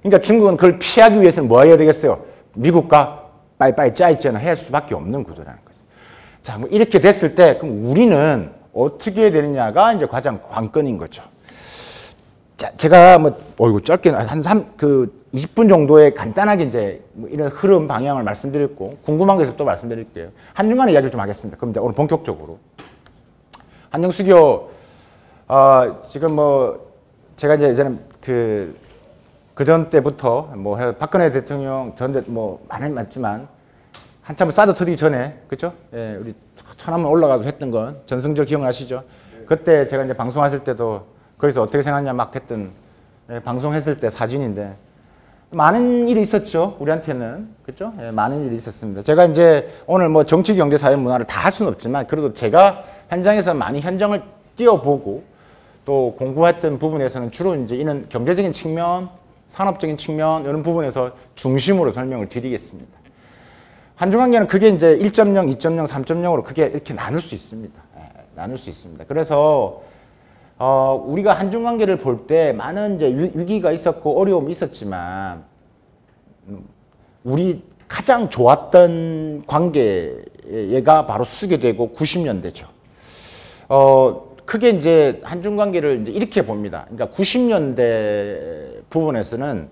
그러니까 중국은 그걸 피하기 위해서는 뭐 해야 되겠어요? 미국과 빠이빠이 짜이쩌는 해야 할 수밖에 없는 구도라는 거죠. 자, 뭐 이렇게 됐을 때 그럼 우리는 어떻게 해야 되느냐가 이제 가장 관건인 거죠. 자, 제가 뭐 짧게 한 20분 정도의 간단하게 이제 뭐 이런 흐름 방향을 말씀드렸고 궁금한 것을 또 말씀드릴게요. 한중간에 이야기를 좀 하겠습니다. 그럼 이제 오늘 본격적으로 한정수교 지금 뭐 제가 이제 예전에 그전 때부터 뭐 박근혜 대통령 전에 뭐 많지만 한참 사드 터지기 전에 그죠? 예, 우리 천안문 올라가서 했던 건 전승절 기억나시죠? 그때 제가 이제 방송하실 때도 거기서 어떻게 생각하냐 막 했던 방송했을 때 사진인데 많은 일이 있었죠. 우리한테는 그죠? 예, 많은 일이 있었습니다. 제가 이제 오늘 뭐 정치, 경제, 사회, 문화를 다 할 수는 없지만 그래도 제가 현장에서 많이 현장을 뛰어보고 또 공부했던 부분에서는 주로 이제 이런 경제적인 측면, 산업적인 측면 이런 부분에서 중심으로 설명을 드리겠습니다. 한중관계는 그게 이제 1.0, 2.0, 3.0으로 그게 이렇게 나눌 수 있습니다. 나눌 수 있습니다. 그래서 우리가 한중관계를 볼 때 많은 이제 위기가 있었고 어려움이 있었지만 우리 가장 좋았던 관계가 바로 수교되고 90년대죠. 크게 이제 한중관계를 이제 이렇게 봅니다. 그러니까 90년대 부분에서는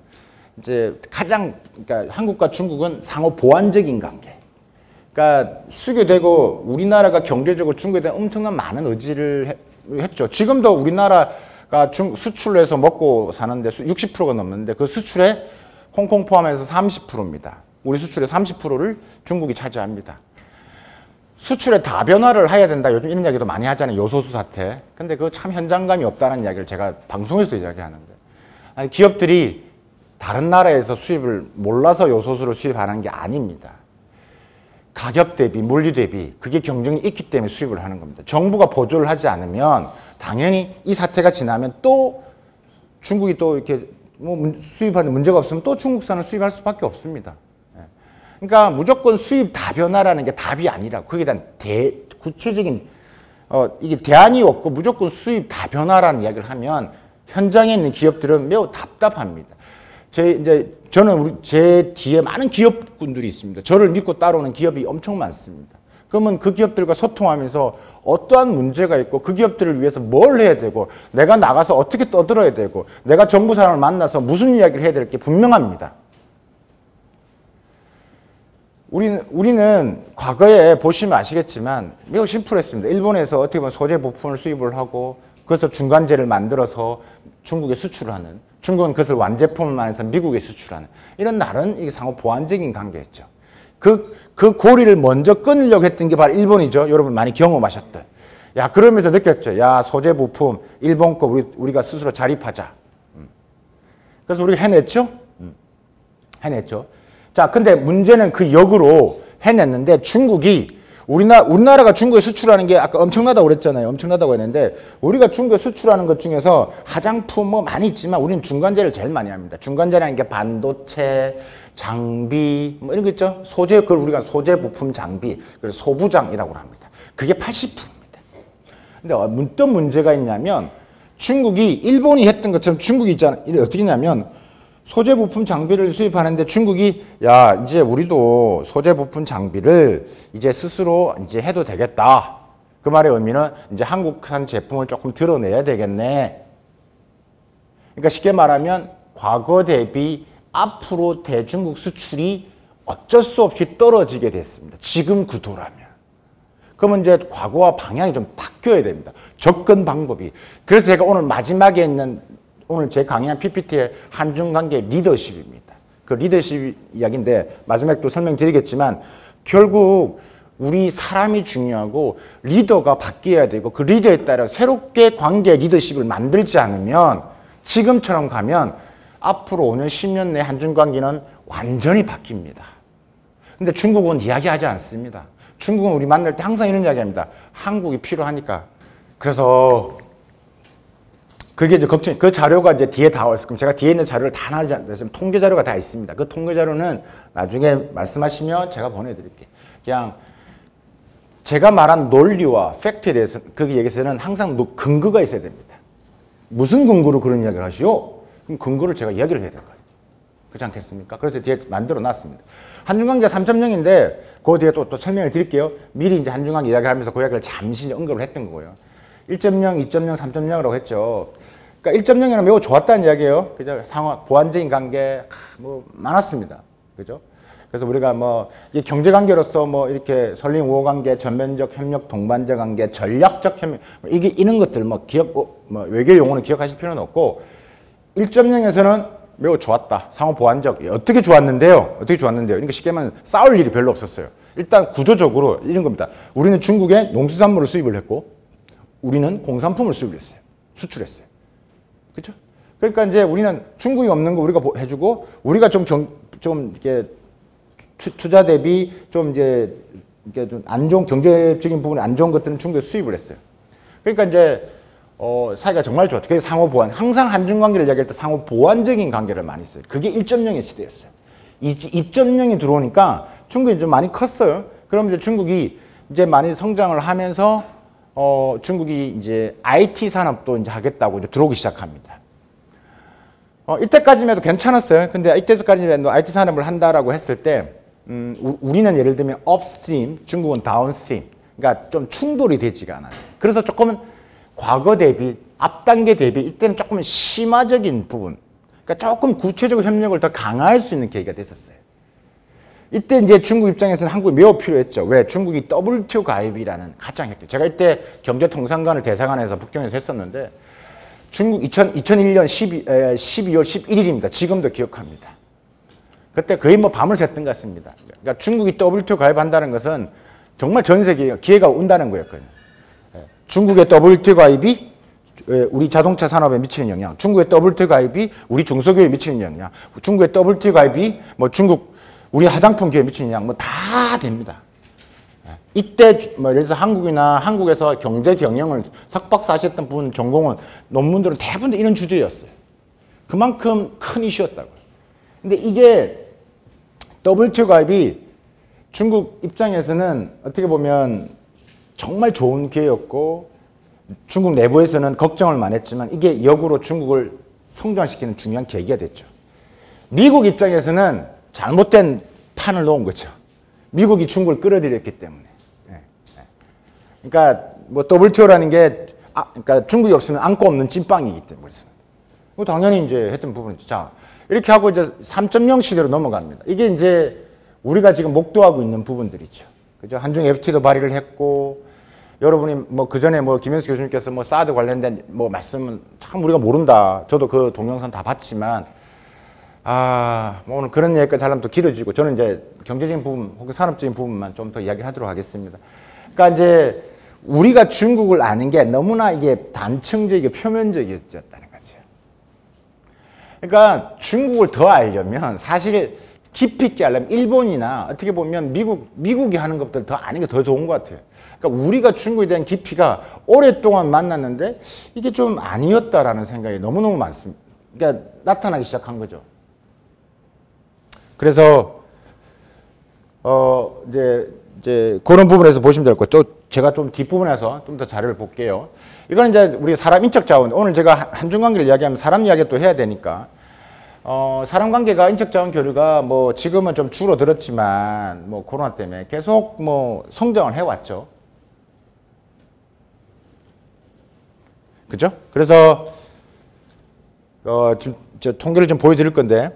이제 가장 그러니까 한국과 중국은 상호 보완적인 관계. 그러니까 수교되고 우리나라가 경제적으로 중국에 대한 엄청난 많은 의지를 했죠. 지금도 우리나라가 수출을 해서 먹고 사는데 60%가 넘는데 그 수출에 홍콩 포함해서 30%입니다. 우리 수출의 30%를 중국이 차지합니다. 수출의 다변화를 해야 된다. 요즘 이런 이야기도 많이 하잖아요. 요소수 사태. 근데 그거 참 현장감이 없다는 이야기를 제가 방송에서도 이야기하는데. 아니, 기업들이 다른 나라에서 수입을 몰라서 요소수를 수입하는 게 아닙니다. 가격 대비, 물류 대비 그게 경쟁이 있기 때문에 수입을 하는 겁니다. 정부가 보조를 하지 않으면 당연히 이 사태가 지나면 또 중국이 또 이렇게 뭐 수입하는 문제가 없으면 또 중국산을 수입할 수밖에 없습니다. 그러니까 무조건 수입 다변화라는 게 답이 아니라 거기에 대한 구체적인 이게 대안이 없고 무조건 수입 다변화라는 이야기를 하면 현장에 있는 기업들은 매우 답답합니다. 저는 제 뒤에 많은 기업군들이 있습니다. 저를 믿고 따라오는 기업이 엄청 많습니다. 그러면 그 기업들과 소통하면서 어떠한 문제가 있고 그 기업들을 위해서 뭘 해야 되고 내가 나가서 어떻게 떠들어야 되고 내가 정부 사람을 만나서 무슨 이야기를 해야 될 게 분명합니다. 우리는 과거에 보시면 아시겠지만 매우 심플했습니다. 일본에서 어떻게 보면 소재 부품을 수입을 하고 그것을 중간재를 만들어서 중국에 수출을 하는, 중국은 그것을 완제품을 만들어서 미국에 수출하는 이런 나름 이게 상호 보완적인 관계였죠. 그 고리를 먼저 끊으려고 했던 게 바로 일본이죠. 여러분 많이 경험하셨던. 야, 그러면서 느꼈죠. 야, 소재 부품 일본 거 우리가 스스로 자립하자. 그래서 우리가 해냈죠. 해냈죠. 자, 근데 문제는 그 역으로 해냈는데 중국이 우리나라가 중국에 수출하는 게 아까 엄청나다고 그랬잖아요. 엄청나다고 했는데 우리가 중국에 수출하는 것 중에서 화장품 뭐 많이 있지만 우리는 중간재를 제일 많이 합니다. 중간재라는 게 반도체, 장비 뭐 이런 거 있죠. 소재, 그걸 우리가 소재 부품 장비, 그래서 소부장이라고 합니다. 그게 80%입니다. 근데 어떤 문제가 있냐면 중국이 일본이 했던 것처럼 중국이 있잖아. 어떻게 했냐면 소재 부품 장비를 수입하는데 중국이 야 이제 우리도 소재 부품 장비를 이제 스스로 이제 해도 되겠다. 그 말의 의미는 이제 한국산 제품을 조금 드러내야 되겠네. 그러니까 쉽게 말하면 과거 대비 앞으로 대중국 수출이 어쩔 수 없이 떨어지게 됐습니다. 지금 구도라면. 그러면 이제 과거와 방향이 좀 바뀌어야 됩니다. 접근 방법이. 그래서 제가 오늘 마지막에 있는 오늘 제 강의한 PPT의 한중관계 리더십입니다. 그 리더십 이야기인데 마지막에 또 설명드리겠지만 결국 우리 사람이 중요하고 리더가 바뀌어야 되고 그 리더에 따라 새롭게 관계 리더십을 만들지 않으면 지금처럼 가면 앞으로 5년, 10년 내 한중관계는 완전히 바뀝니다. 근데 중국은 이야기하지 않습니다. 중국은 우리 만날 때 항상 이런 이야기합니다. 한국이 필요하니까. 그래서 그게 이제 걱정이, 그 자료가 이제 뒤에 다 왔을 겁니다. 제가 뒤에 있는 자료를 다 나누지 않았어요. 통계 자료가 다 있습니다. 그 통계 자료는 나중에 말씀하시면 제가 보내드릴게요. 그냥 제가 말한 논리와 팩트에 대해서 그 얘기에서는 항상 근거가 있어야 됩니다. 무슨 근거로 그런 이야기를 하시오? 그럼 근거를 제가 이야기를 해야 될 거예요. 그렇지 않겠습니까? 그래서 뒤에 만들어 놨습니다. 한중관계가 3.0인데 그 뒤에 또 설명을 드릴게요. 미리 이제 한중관계 이야기하면서 그 이야기를 잠시 언급을 했던 거고요. 1.0, 2.0, 3.0이라고 했죠. 그러니까 1.0에는 매우 좋았다는 이야기예요. 그죠? 보완적인 관계 뭐 많았습니다. 그죠? 그래서 우리가 뭐 경제 관계로서 뭐 이렇게 설린 우호 관계, 전면적 협력, 동반자 관계, 전략적 협력 이게 이런 것들 뭐 외교 용어는 기억하실 필요는 없고 1.0에서는 매우 좋았다. 상호 보완적. 어떻게 좋았는데요? 어떻게 좋았는데요? 그러니까 쉽게 말하면 싸울 일이 별로 없었어요. 일단 구조적으로 이런 겁니다. 우리는 중국에 농수산물을 수입을 했고 우리는 공산품을 수입을 했어요. 수출했어요. 그렇죠? 그러니까 이제 우리는 중국이 없는 거 우리가 해주고 우리가 좀 이렇게 투자 대비 좀 이제 이게 좀 안 좋은 경제적인 부분이 안 좋은 것들은 중국에 수입을 했어요. 그러니까 이제 사이가 정말 좋았죠. 그래서 상호 보완. 항상 한중 관계를 이야기할 때 상호 보완적인 관계를 많이 써요. 그게 1.0의 시대였어요. 2.0이 들어오니까 중국이 좀 많이 컸어요. 그럼 이제 중국이 이제 많이 성장을 하면서 중국이 이제 IT 산업도 이제 하겠다고 이제 들어오기 시작합니다. 이때까지만 해도 괜찮았어요. 근데 이때까지만 해도 IT 산업을 한다라고 했을 때, 우리는 예를 들면 업스트림, 중국은 다운스트림. 그러니까 좀 충돌이 되지가 않았어요. 그래서 조금은 과거 대비, 앞단계 대비 이때는 조금 심화적인 부분. 그러니까 조금 구체적으로 협력을 더 강화할 수 있는 계기가 됐었어요. 이때 이제 중국 입장에서는 한국이 매우 필요했죠. 왜? 중국이 WTO 가입이라는 가장 획기. 제가 이때 경제통상관을 대사관에서 북경에서 했었는데 중국 2001년 12월 11일입니다. 지금도 기억합니다. 그때 거의 뭐 밤을 샜던 것 같습니다. 그러니까 중국이 WTO 가입한다는 것은 정말 전 세계에 기회가 온다는 거였거든요. 중국의 WTO 가입이 우리 자동차 산업에 미치는 영향, 중국의 WTO 가입이 우리 중소기업에 미치는 영향, 중국의 WTO 가입이 뭐 우리 화장품 기업에 미치는 영향 뭐 다 됩니다. 이때 뭐 예를 들어서 한국에서 경제 경영을 석박사 하셨던 분 전공은 논문들은 대부분 이런 주제였어요. 그만큼 큰 이슈였다고요. 근데 이게 WTO 가입이 중국 입장에서는 어떻게 보면 정말 좋은 기회였고 중국 내부에서는 걱정을 많이 했지만 이게 역으로 중국을 성장시키는 중요한 계기가 됐죠. 미국 입장에서는 잘못된 판을 놓은 거죠. 미국이 중국을 끌어들였기 때문에. 그러니까 뭐 WTO라는 게 그러니까 중국이 없으면 안고 없는 찐빵이기 때문에. 당연히 이제 했던 부분이죠. 자, 이렇게 하고 이제 3.0 시대로 넘어갑니다. 이게 이제 우리가 지금 목도하고 있는 부분들이죠. 그죠? 한중 FTA도 발의를 했고, 여러분이 뭐 그 전에 뭐 김현수 교수님께서 뭐 사드 관련된 뭐 말씀은 참 우리가 모른다. 저도 그 동영상 다 봤지만, 뭐 오늘 그런 얘기까지 하려면 또 길어지고, 저는 이제 경제적인 부분 혹은 산업적인 부분만 좀 더 이야기를 하도록 하겠습니다. 그러니까 이제 우리가 중국을 아는 게 너무나 이게 단층적이고 표면적이었다는 거죠. 그러니까 중국을 더 알려면 사실 깊이 있게 하려면 일본이나 어떻게 보면 미국이 하는 것보다 더 아는 게 더 좋은 것 같아요. 그러니까 우리가 중국에 대한 깊이가 오랫동안 만났는데 이게 좀 아니었다라는 생각이 너무너무 많습니다. 그러니까 나타나기 시작한 거죠. 그래서 이제 그런 부분에서 보시면 될 것. 또 제가 좀 뒷부분에서 좀 더 자료를 볼게요. 이건 이제 우리 사람 인적 자원. 오늘 제가 한중 관계를 이야기하면 사람 이야기 또 해야 되니까. 사람 관계가 인적 자원 교류가 뭐 지금은 좀 줄어들었지만 뭐 코로나 때문에 계속 뭐 성장을 해왔죠. 그죠? 그래서 지금 저 통계를 좀 보여드릴 건데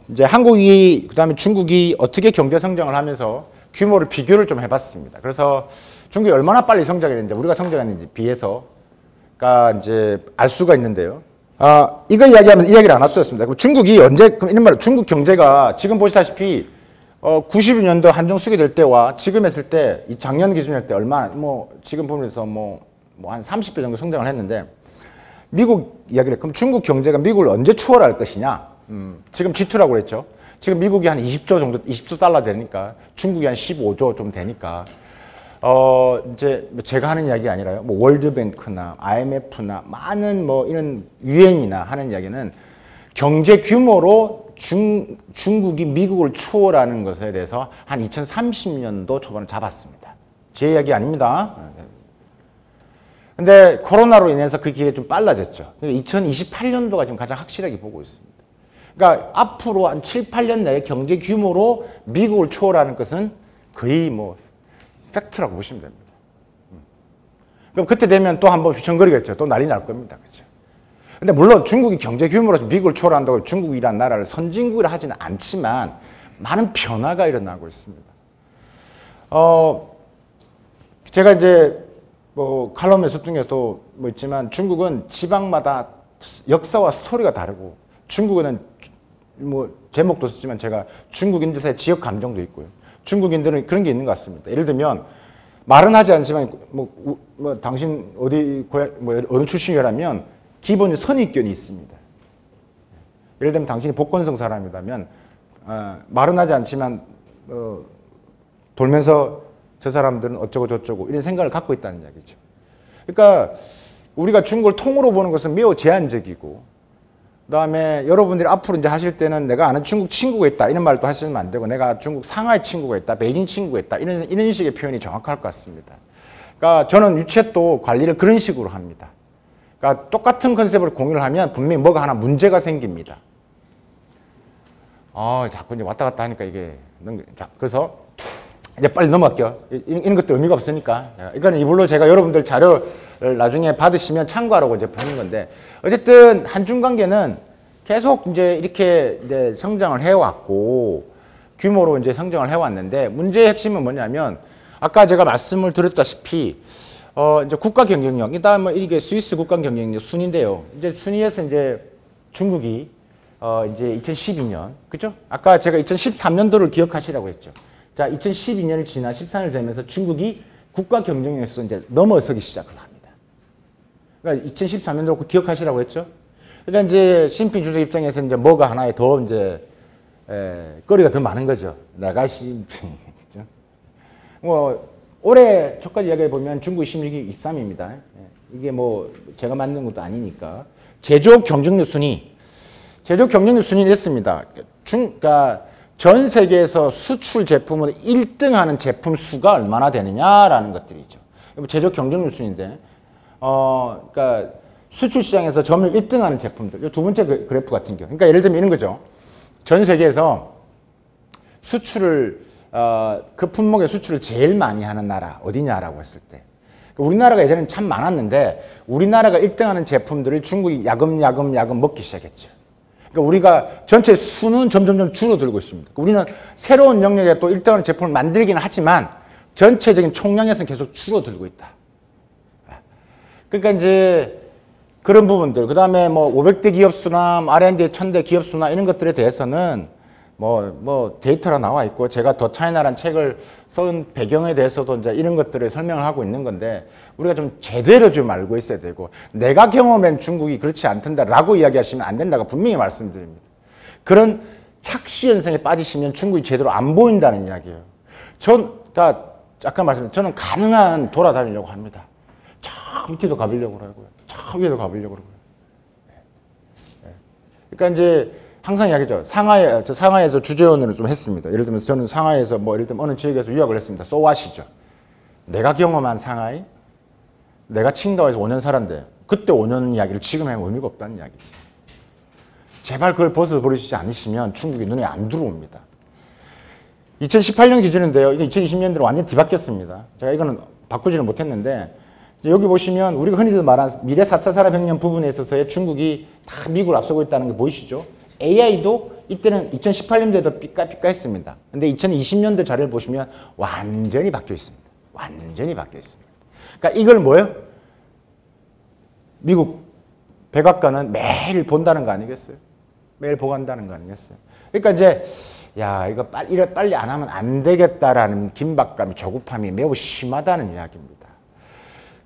이제 한국이 그다음에 중국이 어떻게 경제 성장을 하면서 규모를 비교를 좀 해봤습니다. 그래서 중국이 얼마나 빨리 성장했는지 우리가 성장했는지 비해서가 이제 알 수가 있는데요. 이거 이야기하면 이야기를 안 할 수 없습니다. 중국이 언제 그럼 이런 말 중국 경제가 지금 보시다시피 92년도 한중 수교될 때와 지금 했을 때 이 작년 기준일 때 얼마 뭐 지금 보면서 뭐 한 30배 정도 성장을 했는데 미국 이야기를 그럼 중국 경제가 미국을 언제 추월할 것이냐? 지금 G2라고 그랬죠. 지금 미국이 한 20조 정도, 20조 달러 되니까 중국이 한 15조 좀 되니까 이제 제가 하는 이야기 아니라요. 뭐 월드뱅크나 IMF나 많은 뭐 이런 유엔이나 하는 이야기는 경제 규모로 중국이 미국을 추월하는 것에 대해서 한 2030년도 초반을 잡았습니다. 제 이야기 아닙니다. 근데 코로나로 인해서 그 길이 좀 빨라졌죠. 2028년도가 지금 가장 확실하게 보고 있습니다. 그러니까 앞으로 한 7, 8년 내에 경제 규모로 미국을 초월하는 것은 거의 뭐 팩트라고 보시면 됩니다. 그럼 그때 되면 또 한번 휘청거리겠죠. 또 난리 날 겁니다. 그렇죠? 근데 물론 중국이 경제 규모로서 미국을 초월한다고 중국이라는 나라를 선진국이라 하지는 않지만 많은 변화가 일어나고 있습니다. 제가 이제 뭐 칼럼의 습중에도 뭐 있지만 중국은 지방마다 역사와 스토리가 다르고 중국에는 뭐 제목도 쓰지만 제가 중국인들 사이 지역 감정도 있고요. 중국인들은 그런 게 있는 것 같습니다. 예를 들면 말은 하지 않지만 뭐 당신 어디 고향 뭐 어느 출신이라면 기본 선입견이 있습니다. 예를 들면 당신이 복건성 사람이라면 말은 하지 않지만 돌면서 저 사람들은 어쩌고 저쩌고 이런 생각을 갖고 있다는 이야기죠. 그러니까 우리가 중국을 통으로 보는 것은 매우 제한적이고 그다음에 여러분들이 앞으로 이제 하실 때는 내가 아는 중국 친구가 있다 이런 말도 하시면 안 되고 내가 중국 상하이 친구가 있다, 베이징 친구가 있다 이런 식의 표현이 정확할 것 같습니다. 그러니까 저는 유채도 관리를 그런 식으로 합니다. 그러니까 똑같은 컨셉을 공유를 하면 분명히 뭐가 하나 문제가 생깁니다. 자꾸 이제 왔다 갔다 하니까 이게 자, 그래서 이제 빨리 넘어갈게요. 이런 것도 의미가 없으니까. 이거는 이걸로 제가 여러분들 자료를 나중에 받으시면 참고하라고 이제 보는 건데 어쨌든 한중 관계는 계속 이제 이렇게 이제 성장을 해왔고 규모로 이제 성장을 해왔는데 문제의 핵심은 뭐냐면 아까 제가 말씀을 드렸다시피 이제 국가 경쟁력 일단 뭐 이게 스위스 국가 경쟁력 순인데요. 이제 순위에서 이제 중국이 이제 2012년 그죠? 아까 제가 2013년도를 기억하시라고 했죠. 자, 2012년이 지나 14년이 되면서 중국이 국가 경쟁력에서 이제 넘어서기 시작을 합니다. 그러니까 2013년도 기억하시라고 했죠. 그러니까 이제 시진핑 주석 입장에서 이제 뭐가 하나에 더 이제 거리가 더 많은 거죠. 내가 시진핑. 그죠? 뭐 올해 초까지 이야기해 보면 중국 16위 23위입니다. 이게 뭐 제가 만든 것도 아니니까 제조업 경쟁력 순위, 제조업 경쟁력 순위를 했습니다. 그러니까 전 세계에서 수출 제품을 1등하는 제품 수가 얼마나 되느냐라는 것들이죠. 제조업 경쟁력 순위인데, 그러니까 수출 시장에서 점유율 1등하는 제품들. 두 번째 그래프 같은 경우. 그러니까 예를 들면 이런 거죠. 전 세계에서 수출을 그 품목의 수출을 제일 많이 하는 나라 어디냐라고 했을 때, 우리나라가 예전에는 참 많았는데 우리나라가 1등하는 제품들을 중국이 야금야금 먹기 시작했죠. 그러니까 우리가 전체 수는 점점점 줄어들고 있습니다. 우리는 새로운 영역에 또 1등하는 제품을 만들기는 하지만 전체적인 총량에서는 계속 줄어들고 있다. 그러니까 이제 그런 부분들, 그 다음에 뭐 500대 기업 수나 R&D 1000대 기업 수나 이런 것들에 대해서는 뭐 데이터가 나와 있고 제가 더 차이나라는 책을 쓴 배경에 대해서도 이제 이런 것들을 설명을 하고 있는 건데 우리가 좀 제대로 좀 알고 있어야 되고 내가 경험한 중국이 그렇지 않던다라고 이야기하시면 안 된다고 분명히 말씀드립니다. 그런 착시 현상에 빠지시면 중국이 제대로 안 보인다는 이야기예요. 그러니까 아까 말씀드린 저는 가능한 돌아다니려고 합니다. 저 밑에도 가보려고 하고요. 저 위에도 가보려고 하고요. 그러니까 이제 항상 이야기죠. 상하이에서 주재원으로 좀 했습니다. 예를 들면 저는 상하이에서 뭐 예를 들면 어느 지역에서 유학을 했습니다. 소왓이죠. 내가 경험한 상하이, 내가 칭다오에서 5년 살았는데 그때 5년 이야기를 지금 하면 의미가 없다는 이야기지. 제발 그걸 벗어버리시지 않으시면 중국이 눈에 안 들어옵니다. 2018년 기준인데요. 이게 2020년대로 완전히 뒤바뀌었습니다. 제가 이거는 바꾸지는 못했는데 여기 보시면 우리가 흔히들 말하는 미래 4차 산업혁명 부분에 있어서의 중국이 다 미국을 앞서고 있다는 게 보이시죠? AI도 이때는 2018년도에도 삐까삐까했습니다. 근데 2020년도 자료를 보시면 완전히 바뀌어 있습니다. 완전히 바뀌어 있습니다. 그러니까 이걸 뭐예요? 미국 백악관은 매일 본다는 거 아니겠어요? 매일 보고 한다는 거 아니겠어요? 그러니까 이제 야 이거 빨리 안 하면 안 되겠다라는 긴박감이 조급함이 매우 심하다는 이야기입니다.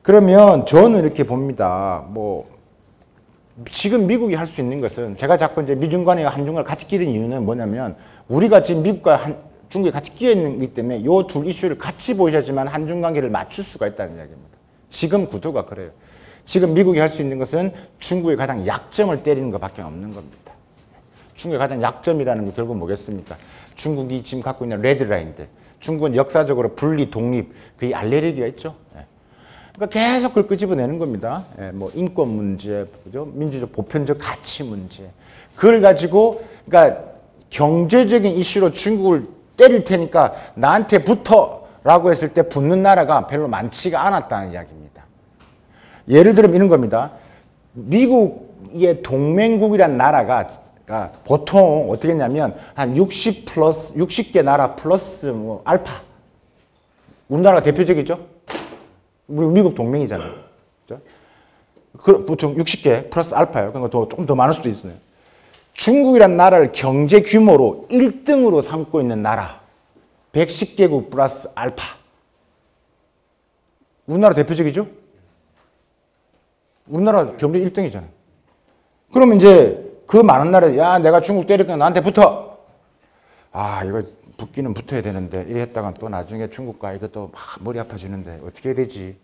그러면 저는 이렇게 봅니다. 뭐 지금 미국이 할 수 있는 것은 제가 자꾸 이제 미중 간에 한중 간을 같이 끼는 이유는 뭐냐면 우리가 지금 미국과 중국이 같이 끼어 있는 거기 때문에 이 둘 이슈를 같이 보셔야지만 한중 관계를 맞출 수가 있다는 이야기입니다. 지금 구도가 그래요. 지금 미국이 할 수 있는 것은 중국의 가장 약점을 때리는 것밖에 없는 겁니다. 중국의 가장 약점이라는 게 결국 뭐겠습니까? 중국이 지금 갖고 있는 레드라인들. 중국은 역사적으로 분리, 독립, 그 알레르기가 있죠. 그러니까 계속 그걸 끄집어내는 겁니다. 뭐 인권 문제, 그죠? 민주적 보편적 가치 문제. 그걸 가지고, 그러니까 경제적인 이슈로 중국을 때릴 테니까 나한테 붙어라고 했을 때 붙는 나라가 별로 많지가 않았다는 이야기입니다. 예를 들면 이런 겁니다. 미국의 동맹국이란 나라가 보통 어떻게 했냐면 한 60개 나라 플러스 뭐 알파. 우리나라가 대표적이죠? 미국 동맹이잖아요. 그렇죠? 보통 60개 플러스 알파예요. 그러니까 조금 더 많을 수도 있어요. 중국이란 나라를 경제 규모로 1등으로 삼고 있는 나라. 110개국 플러스 알파. 우리나라 대표적이죠? 우리나라 경제 1등이잖아요. 그러면 이제 그 많은 나라에 야 내가 중국 때리니까 나한테 붙어. 아 이거 붙기는 붙어야 되는데 이래 했다가 또 나중에 중국과 이것도 막 머리 아파지는데 어떻게 해야 되지?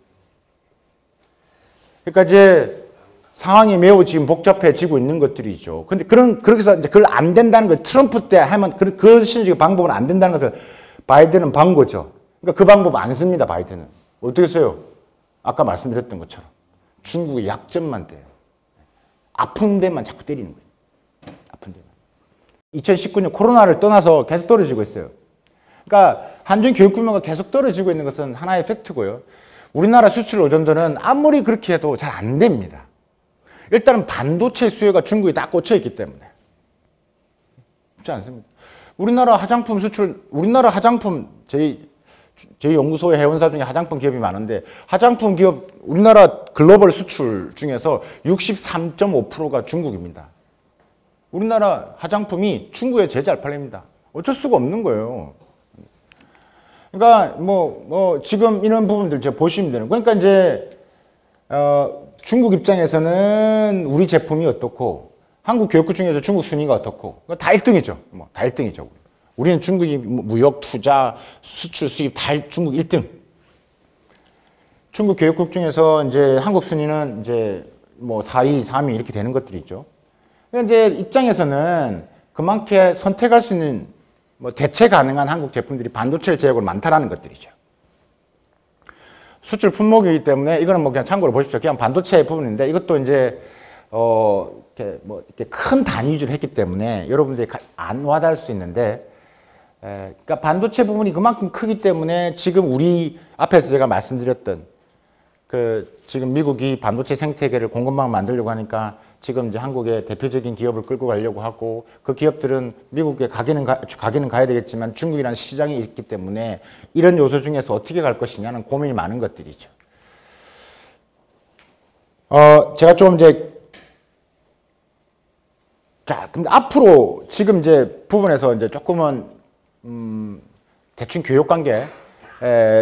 그러니까 이제 상황이 매우 지금 복잡해지고 있는 것들이죠. 근데 그렇게 해서 이제 그걸 안 된다는 걸 트럼프 때 하면 그 신식 방법은 안 된다는 것을 바이든은 본 거죠. 그러니까 그 방법 안 씁니다, 바이든은. 어떻게 써요? 아까 말씀드렸던 것처럼. 중국의 약점만 돼요. 아픈 데만 자꾸 때리는 거예요. 아픈 데만. 2019년 코로나를 떠나서 계속 떨어지고 있어요. 그러니까 한중 교육 규모가 계속 떨어지고 있는 것은 하나의 팩트고요. 우리나라 수출 의존도는 아무리 그렇게 해도 잘 안 됩니다. 일단은 반도체 수요가 중국에 딱 꽂혀 있기 때문에. 그렇지 않습니다. 우리나라 화장품 수출, 우리나라 화장품, 저희 연구소의 회원사 중에 화장품 기업이 많은데 화장품 기업, 우리나라 글로벌 수출 중에서 63.5%가 중국입니다. 우리나라 화장품이 중국에 제일 잘 팔립니다. 어쩔 수가 없는 거예요. 그러니까 지금 이런 부분들 제가 보시면 되는 거예요. 그러니까 이제 중국 입장에서는 우리 제품이 어떻고 한국 교육부 중에서 중국 순위가 어떻고 다 1등이죠. 다 1등이죠. 우리는 중국이 무역, 투자, 수출, 수입 다 중국 1등. 중국 교육국 중에서 이제 한국 순위는 이제 4위, 3위 이렇게 되는 것들이 있죠. 이제 입장에서는 그만큼 선택할 수 있는 대체 가능한 한국 제품들이 반도체를 제약으로 많다라는 것들이죠. 수출 품목이기 때문에 이거는 그냥 참고로 보십시오. 그냥 반도체 부분인데 이것도 이제 이렇게 큰 단위 위주로 했기 때문에 여러분들이 안 와닿을 수 있는데, 그러니까 반도체 부분이 그만큼 크기 때문에 지금 우리 앞에서 제가 말씀드렸던 지금 미국이 반도체 생태계를 공급망 만들려고 하니까 지금 이제 한국의 대표적인 기업을 끌고 가려고 하고 그 기업들은 미국에 가기는 가야 되겠지만 중국이라는 시장이 있기 때문에 이런 요소 중에서 어떻게 갈 것이냐는 고민이 많은 것들이죠. 제가 좀 이제 근데 앞으로 지금 이제 부분에서 이제 조금은 대충 교육 관계를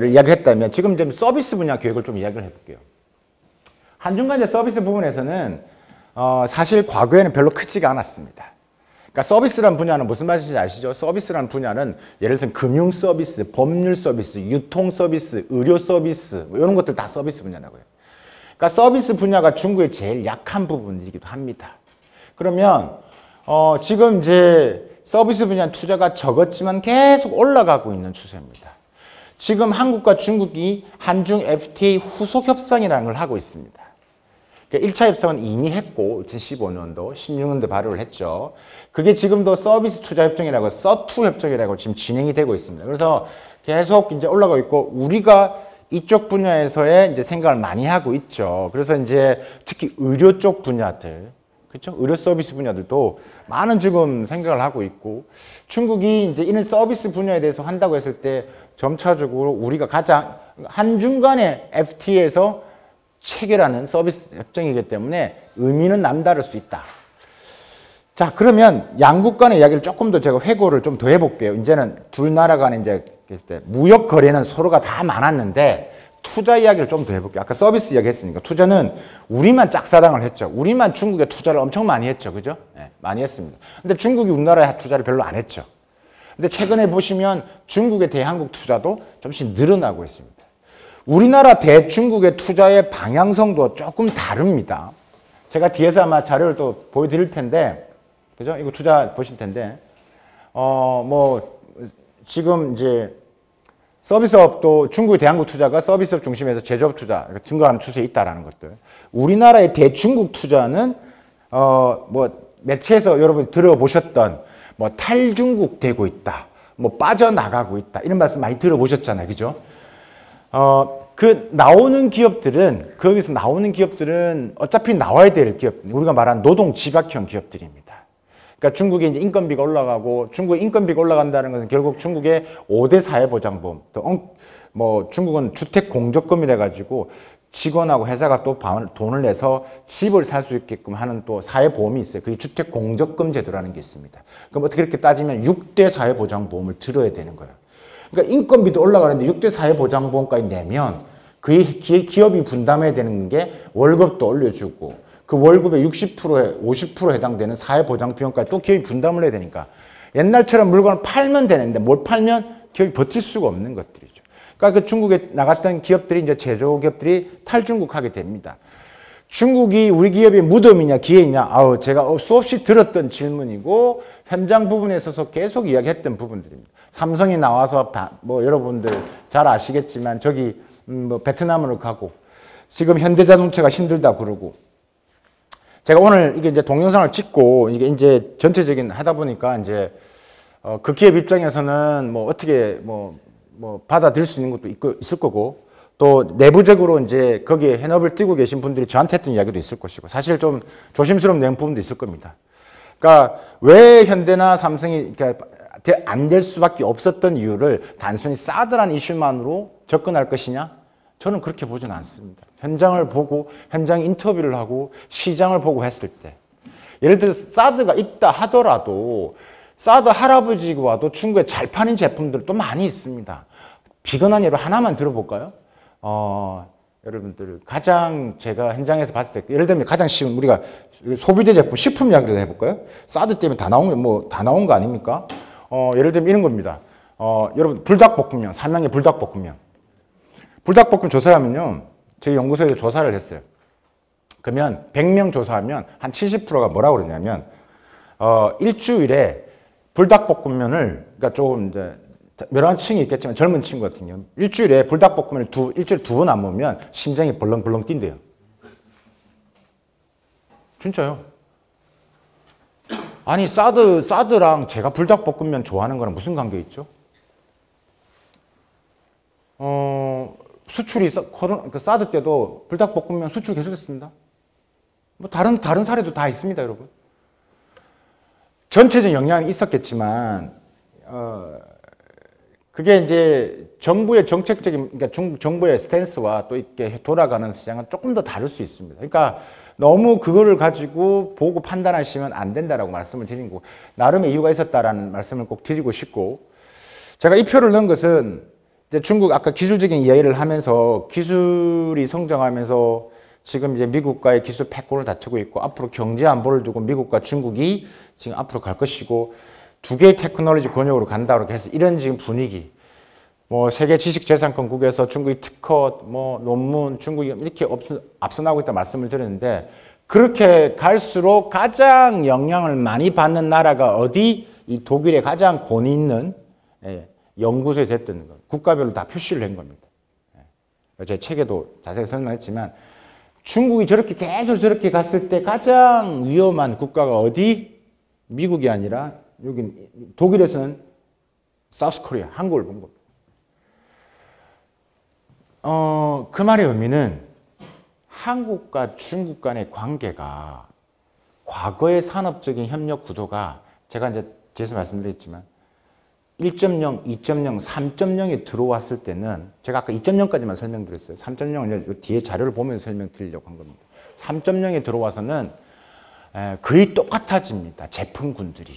이야기했다면 지금 좀 서비스 분야 교육을 좀 이야기를 해볼게요. 한중 간의 서비스 부분에서는 사실 과거에는 별로 크지가 않았습니다. 그러니까 서비스란 분야는 무슨 말인지 아시죠? 서비스란 분야는 예를 들어서 금융 서비스, 법률 서비스, 유통 서비스, 의료 서비스 뭐 이런 것들 다 서비스 분야라고요. 그러니까 서비스 분야가 중국의 제일 약한 부분이기도 합니다. 그러면 지금 이제 서비스 분야 투자가 적었지만 계속 올라가고 있는 추세입니다. 지금 한국과 중국이 한중 FTA 후속 협상이라는 걸 하고 있습니다. 그러니까 1차 협상은 이미 했고 2015년도, 16년도 발효를 했죠. 그게 지금도 서비스 투자 협정이라고 서투 협정이라고 지금 진행이 되고 있습니다. 그래서 계속 이제 올라가고 있고 우리가 이쪽 분야에서의 이제 생각을 많이 하고 있죠. 그래서 이제 특히 의료 쪽 분야들, 그렇죠? 의료 서비스 분야들도 많은 지금 생각을 하고 있고 중국이 이제 이런 서비스 분야에 대해서 한다고 했을 때 점차적으로 우리가 가장 한중 간의 FTA에서 체결하는 서비스 협정이기 때문에 의미는 남다를 수 있다. 자, 그러면 양국 간의 이야기를 조금 더 제가 회고를 좀 더 해볼게요. 이제는 둘 나라 간의 이제 무역 거래는 서로가 다 많았는데 투자 이야기를 좀 더 해볼게요. 아까 서비스 이야기 했으니까 투자는 우리만 짝사랑을 했죠. 우리만 중국에 투자를 엄청 많이 했죠. 그죠? 네, 많이 했습니다. 근데 중국이 우리나라에 투자를 별로 안 했죠. 근데 최근에 보시면 중국의 대한국 투자도 조금씩 늘어나고 있습니다. 우리나라 대중국의 투자의 방향성도 조금 다릅니다. 제가 뒤에서 아마 자료를 또 보여드릴 텐데, 그죠? 이거 투자 보실 텐데, 지금 이제 서비스업도 중국의 대한국 투자가 서비스업 중심에서 제조업 투자, 증가하는 추세에 있다라는 것들. 우리나라의 대중국 투자는, 매체에서 여러분이 들어보셨던, 탈중국 되고 있다, 빠져나가고 있다, 이런 말씀 많이 들어보셨잖아요. 그죠? 거기서 나오는 기업들은 어차피 나와야 될 기업, 우리가 말한 노동 집약형 기업들입니다. 그러니까 중국의 이제 인건비가 올라가고, 중국의 인건비가 올라간다는 것은 결국 중국의 5대 사회보장보험, 중국은 주택공적금이라 가지고 직원하고 회사가 또 돈을 내서 집을 살 수 있게끔 하는 또 사회보험이 있어요. 그게 주택공적금 제도라는 게 있습니다. 그럼 어떻게 이렇게 따지면 6대 사회보장보험을 들어야 되는 거예요. 그러니까 인건비도 올라가는데 6대 사회보장보험까지 내면 그 기업이 분담해야 되는 게 월급도 올려주고 그 월급의 60%에 50% 해당되는 사회보장비용까지 또 기업이 분담을 해야 되니까 옛날처럼 물건을 팔면 되는데 뭘 팔면 기업이 버틸 수가 없는 것들이죠. 그러니까 그 중국에 나갔던 기업들이 이제 제조기업들이 탈중국하게 됩니다. 중국이 우리 기업의 무덤이냐 기회이냐, 제가 수없이 들었던 질문이고 현장 부분에 있어서 계속 이야기했던 부분들입니다. 삼성이 나와서 여러분들 잘 아시겠지만 저기 베트남으로 가고 지금 현대자동차가 힘들다 그러고 제가 오늘 이게 이제 동영상을 찍고 이게 이제 전체적인 하다 보니까 이제 그 기업 입장에서는 어떻게 받아들일 수 있는 것도 있을 거고 또 내부적으로 이제 거기에 현업을 뛰고 계신 분들이 저한테 했던 이야기도 있을 것이고 사실 좀 조심스러운 내용 부분도 있을 겁니다. 그러니까 왜 현대나 삼성이 안 될 수밖에 없었던 이유를 단순히 사드라는 이슈만으로 접근할 것이냐? 저는 그렇게 보지는 않습니다. 현장을 보고 현장 인터뷰를 하고 시장을 보고 했을 때 예를 들어서 사드가 있다 하더라도 사드 할아버지가 와도 중국에 잘 파는 제품들도 많이 있습니다. 비건한 예로 하나만 들어볼까요? 여러분들 가장 제가 현장에서 봤을 때 예를 들면 가장 쉬운 우리가 소비재 제품 식품 이야기를 해볼까요? 사드 때문에 다 나온 거 아닙니까? 예를 들면 이런 겁니다. 여러분 불닭볶음면, 삼양의 불닭볶음면. 불닭볶음 조사하면요. 저희 연구소에서 조사를 했어요. 그러면 100명 조사하면 한 70%가 뭐라고 그러냐면 일주일에 불닭볶음면을 그러니까 조금 이제 여러 층이 있겠지만 젊은 친구 같은 경우 일주일에 불닭볶음면을 일주일에 2번 안 먹으면 심장이 벌렁벌렁 뛴대요. 진짜요. 아니 사드랑 제가 불닭볶음면 좋아하는 거랑 무슨 관계 있죠? 수출이 사드 때도 불닭볶음면 수출 계속했습니다. 다른 사례도 다 있습니다, 여러분. 전체적 영향이 있었겠지만 그게 이제 정부의 정책적인 그러니까 정부의 스탠스와 또 이렇게 돌아가는 시장은 조금 더 다를 수 있습니다. 그러니까 너무 그거를 가지고 보고 판단하시면 안 된다라고 말씀을 드린 거고 나름의 이유가 있었다라는 말씀을 꼭 드리고 싶고 제가 이 표를 넣은 것은 이제 중국 아까 기술적인 이야기를 하면서 기술이 성장하면서 지금 이제 미국과의 기술 패권을 다투고 있고 앞으로 경제 안보를 두고 미국과 중국이 지금 앞으로 갈 것이고 두 개의 테크놀로지 권역으로 간다고 해서 이런 지금 분위기. 뭐 세계 지식재산권국에서 중국이 특허, 뭐 논문, 중국이 이렇게 앞서 나오고 있다 말씀을 드렸는데 그렇게 갈수록 가장 영향을 많이 받는 나라가 어디? 이 독일의 가장 권위 있는 연구소에 됐던 거. 국가별로 다 표시를 한 겁니다. 제 책에도 자세히 설명했지만 중국이 저렇게 계속 저렇게 갔을 때 가장 위험한 국가가 어디? 미국이 아니라 여기 독일에서는 사우스 코리아, 한국을 본 겁니다. 그 말의 의미는 한국과 중국 간의 관계가 과거의 산업적인 협력 구도가 제가 이제 뒤에서 말씀드렸지만 1.0, 2.0, 3.0이 들어왔을 때는 제가 아까 2.0까지만 설명드렸어요. 3.0은 이제 뒤에 자료를 보면서 설명드리려고 한 겁니다. 3.0에 들어와서는 거의 똑같아집니다. 제품군들이.